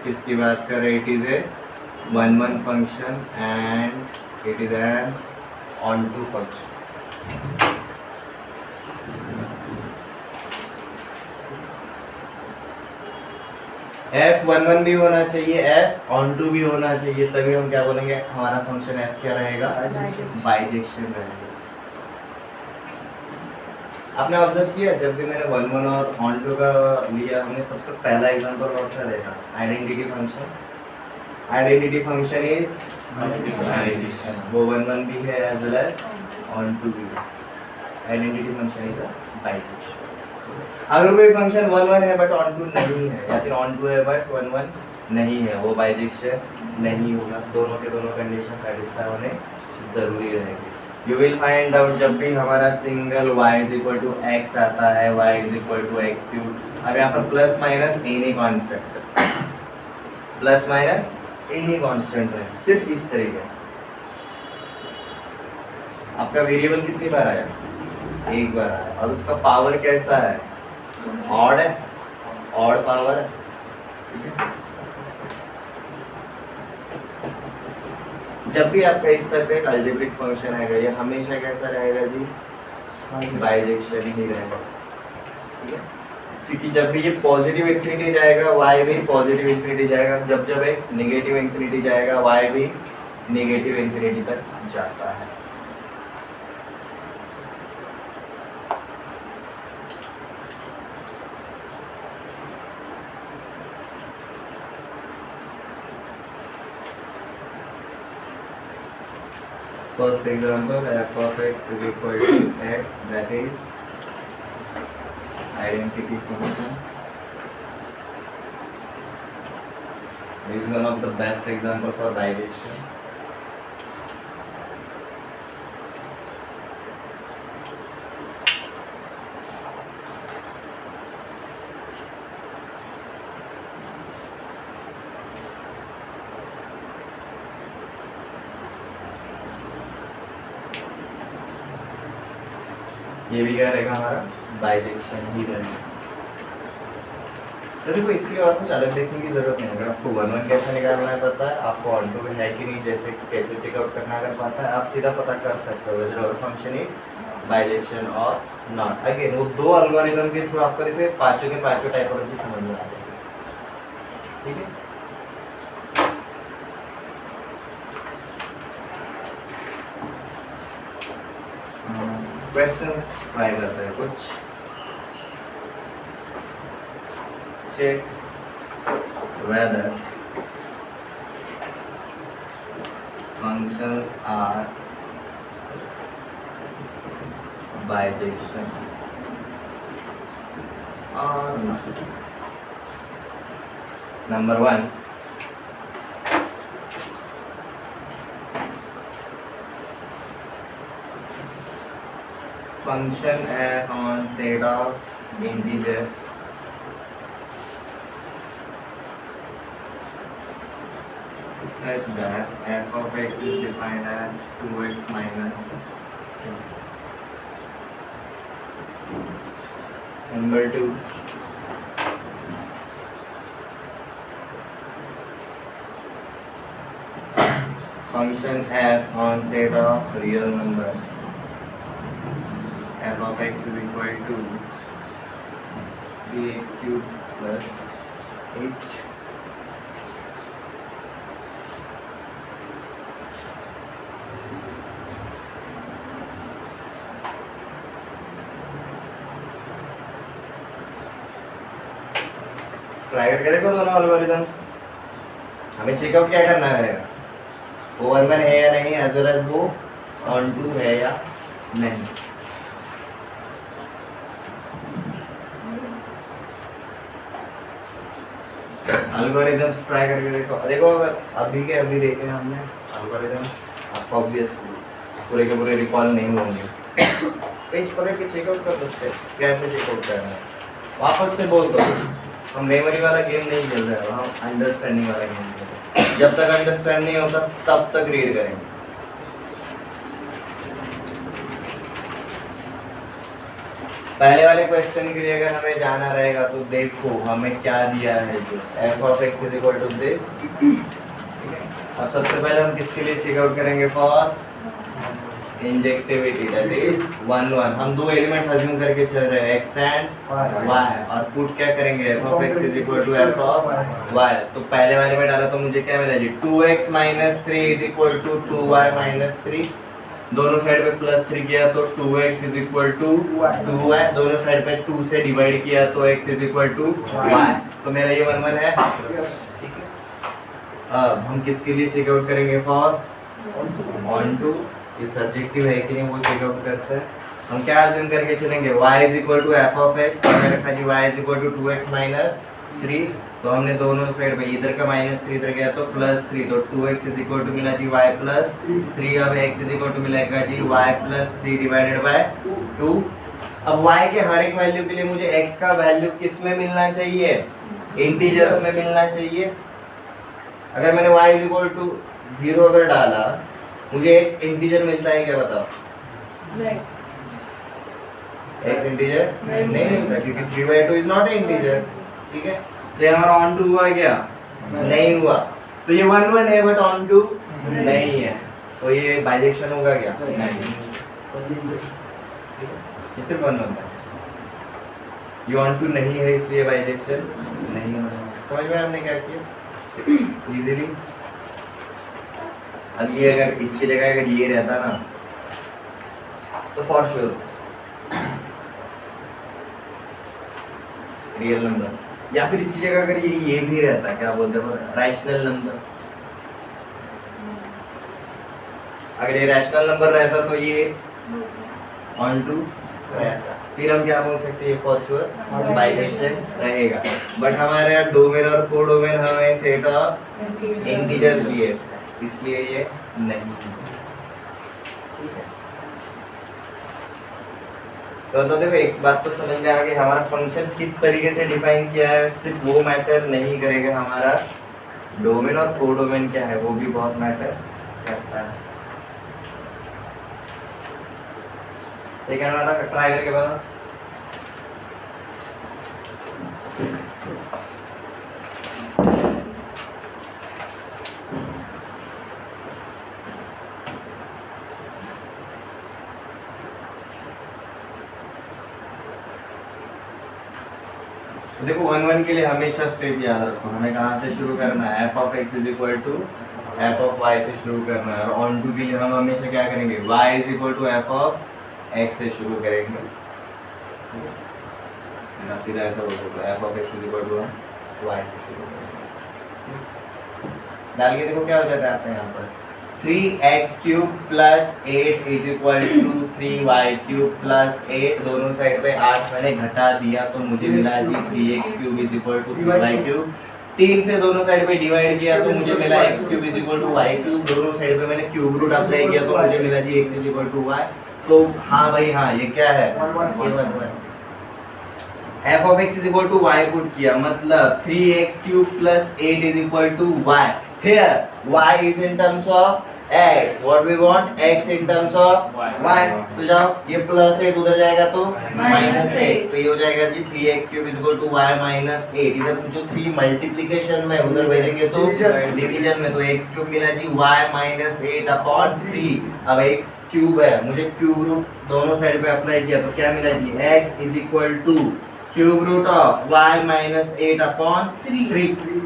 किसकी बात कर रहे हैं? It is a 1-1 function and it is an on-to function. F 1-1 भी होना चाहिए, F ऑन-टू भी होना चाहिए, तभी हम क्या बोलेंगे? हमारा फंक्शन F क्या रहेगा? बाइजेक्शन रहेगा। आपने ऑब्जर्व किया जब भी मैंने 1-1 और ऑन-टू का लिया, हमने सबसे पहला एग्जांपल कौन सा देखा? Identity function. Identity function is bijection, वो 1-1 भी है एज वेल एज ऑन-टू भी है। Identity function is bijection. अगर कोई फंक्शन 1-1 है बट ऑन-टू नहीं है, या फिर ऑन-टू है बट 1-1 नहीं है, वो बाइजेक्शन नहीं होगा। दोनों के दोनों कंडीशन सेटिस्फाई होने जरूरी रहेगी। यू विल फाइंड आउट जब भी हमारा single y is equal to x आता है, y is equal to x cube, अब यहाँ पर plus minus any constant, plus minus any constant है, सिर्फ इस तरीके से। आपका वेरिएबल कितनी बार आया? एक बार आया। और उसका पावर कैसा है? ऑड है, ऑड पावर है, ठीक है। जब भी आपका इस टाइप का एक अलजेब्रिक फंक्शन आएगा, ये हमेशा कैसा रहेगा जी? बाइजेक्शन ही रहेगा, ठीक है। क्योंकि जब भी ये पॉजिटिव इंफिनिटी जाएगा, y भी पॉजिटिव इंफिनिटी जाएगा, जब जब x नेगेटिव इंफिनिटी जाएगा, y भी नेगेटिव इंफिनिटी तक जाता है। First example, f of x is equal to x, that is identity function. This is one of the best example for bijection. ये भी क्या रहेगा? हमारा बाइजेक्शन ही रहेगा। तो देखो इसके लिए और कुछ अलग देखने की जरूरत नहीं है। अगर आपको 1-1 कैसे निकालना है पता है, आपको ऑन-टू है कि नहीं, जैसे कैसे चेकआउट करना अगर पता है, आप सीधा पता कर सकते हो whether our function is bijection और नॉट। अगेन वो दो एल्गोरिथम के थ्रू आपको देखो पांचों के पांचों टाइपोलॉजी समझ में आ जाएगी, ठीक है। क्वेश्चंस ट्राई करते हैं कुछ। Check whether functions are bijections or not. Number 1, function f on set of integers such that f of x is defined as 2x minus 2. Number 2, function f on set of real numbers f of x is equal to bx cube plus 8. Try करके देखो दोनों algorithms. हमें checkout क्या करना रहेगा? वो 1-1 है या नहीं, एज वेल एज वो ऑन-टू है या नहीं। एल्गोरिदम्स ट्राई करके देखो देखो अगर अभी के अभी देखे हमने एल्गोरिदम्स आपको ऑब्वियसली पूरे के पूरे रिकॉल नहीं होंगे। पेज पलट के चेकआउट कर दो स्टेप्स कैसे चेकआउट करना है। वापस से बोल दो हम मेमोरी वाला गेम नहीं खेल रहे हैं, हम अंडरस्टैंडिंग वाला गेम खेल रहे हैं। जब तक अंडरस्टैंड नहीं होता तब तक रीड करेंगे। पहले वाले क्वेश्चन के लिए अगर हमें जाना रहेगा तो देखो हमें क्या दिया है जो f of x is equal to this। अब सबसे पहले हम किसके लिए चेकआउट करेंगे फॉर इंजेक्टिविटी दैट इज 1 1। हम दो एलिमेंट्स अज्यूम करके चल रहे हैं x एंड y और पुट क्या करेंगे f of x is equal to f of y। तो पहले वाले में डाला तो मुझे क्या मिला जी 2x - 3 is equal to 2y - 3। दोनों साइड पे +3 किया तो 2x is equal to 2y। दोनों साइड पे 2 से डिवाइड किया तो x is equal to y। तो मेरा ये 1 1 है। अब हम किसके लिए चेकआउट करेंगे फॉर ऑन टू। ये सब्जेक्टिव है कि नहीं वो चेकआउट करते हैं। हम क्या अज्यूम करके चलेंगे y is equal to f of x। तो मैंने रखा जी y is equal to 2x - 3। तो हमने दोनों साइड पे इधर का -3 इधर गया तो +3 तो 2x is equal to मिला जी y + 3। अब x is equal to मिलेगा जी y + 3 डिवाइडेड बाय 2। अब y के हर एक वैल्यू के लिए मुझे x का वैल्यू किस में मिलना चाहिए इंटीजर्स में मिलना चाहिए। अगर मैंने y is equal to 0 अगर डाला मुझे x इंटीजर मिलता है क्या बताओ। x इंटीजर नहीं मिलता क्योंकि 3/2 इज नॉट इंटीजर। ठीक है तो ये हमारा ऑन टू हुआ क्या नहीं हुआ। तो ये 1 1 है बट ऑन टू नहीं है तो ये बाइजेक्शन होगा क्या नहीं। ये सिर्फ 1 1 है ये ऑन टू नहीं है इसलिए बाइजेक्शन नहीं होगा। समझ में हमने क्या किया इजीली। अब ये अगर इसकी जगह अगर ये रहता ना तो फॉर श्योर रियल नंबर या फिर इसकी जगह अगर ये भी रहता क्या बोलते हैं रैशनल नंबर। अगर ये रैशनल नंबर रहता तो ये ऑन टू रहता फिर हम क्या बोल सकते हैं फॉर श्योर बाइजेक्शन रहेगा। बट हमारे यहाँ डोमेन और कोडोमेन हमें सेट ऑफ इंटीजर्स दिए इसलिए ये नहीं। तो देखो एक बात तो समझ में आ गई हमारा फंक्शन किस तरीके से डिफाइन किया है। सिर्फ वो मैटर नहीं करेगा हमारा डोमेन और कोडोमेन क्या है वो भी बहुत मैटर करता है। सेकंड वाला ट्राई करके बताओ। देखो 1 1 के लिए हमेशा स्टेप याद रखो हमें कहाँ से शुरू करना है f of x is equal to f of y से शुरू करना है। और ऑन टू के लिए हम हमेशा क्या करेंगे y is equal to f of x से शुरू करेंगे। ना सीधा ऐसा बोल सकते f of x is equal to y से शुरू करेंगे। डाल के देखो क्या हो जाता है आपके यहाँ पर 3x³ + 8 is equal to 3y³ + 8। दोनों साइड पे 8 मैंने घटा दिया तो मुझे मिला जी 3x³ is equal to 3y³। 3 से दोनों साइड पे डिवाइड किया तो मुझे मिला x³ is equal to y³। दोनों साइड पे मैंने क्यूब रूट अप्लाई किया तो मुझे मिला जी x is equal to y। तो हाँ भाई हाँ ये क्या है ये 1 1 f of x is equal to y put किया मतलब 3x³ + 8 is equal to y। Here y is in terms of x, what we want x in terms of y। तो जाओ ये +8 उधर जाएगा तो -8 तो ये हो जाएगा जी 3x³ is equal to y - 8। इधर जो 3 मल्टीप्लिकेशन में उधर भेजेंगे तो डिवीजन में तो x³ मिला जी y - 8/3। अब x³ है मुझे क्यूब रूट दोनों साइड पे अप्लाई किया तो क्या मिला जी x is equal to cube root of y - 8/3।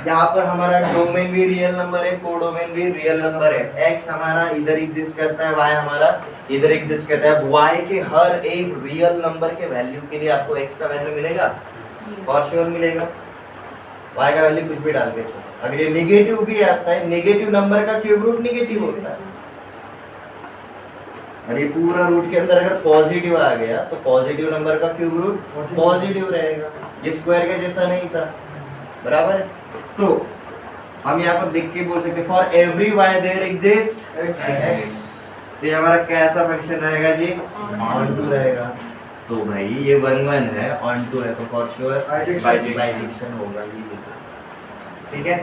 यहाँ पर हमारा डोमेन भी रियल नंबर है कोडोमेन भी रियल नंबर है। x हमारा इधर एग्जिस्ट करता है y हमारा इधर एग्जिस्ट करता है। y के हर एक रियल नंबर के वैल्यू के लिए आपको x का वैल्यू मिलेगा फॉर श्योर मिलेगा। y का वैल्यू कुछ भी डाल के चलो। अगर ये नेगेटिव भी आता है नेगेटिव नंबर का क्यूब रूट नेगेटिव होता है। और ये पूरा रूट के अंदर अगर पॉजिटिव आ गया तो पॉजिटिव नंबर का क्यूब रूट पॉजिटिव रहेगा। ये स्क्वायर के जैसा नहीं था बराबर है? तो हम यहाँ पर देख के बोल सकते हैं for every y there exist, तो ये हमारा कैसा फंक्शन रहेगा जी? ऑन टू रहेगा। तो भाई ये 1 1 है, ऑन टू है, तो फॉर श्योर बाइजेक्शन बाइजेक्शन होगा ही। ठीक है,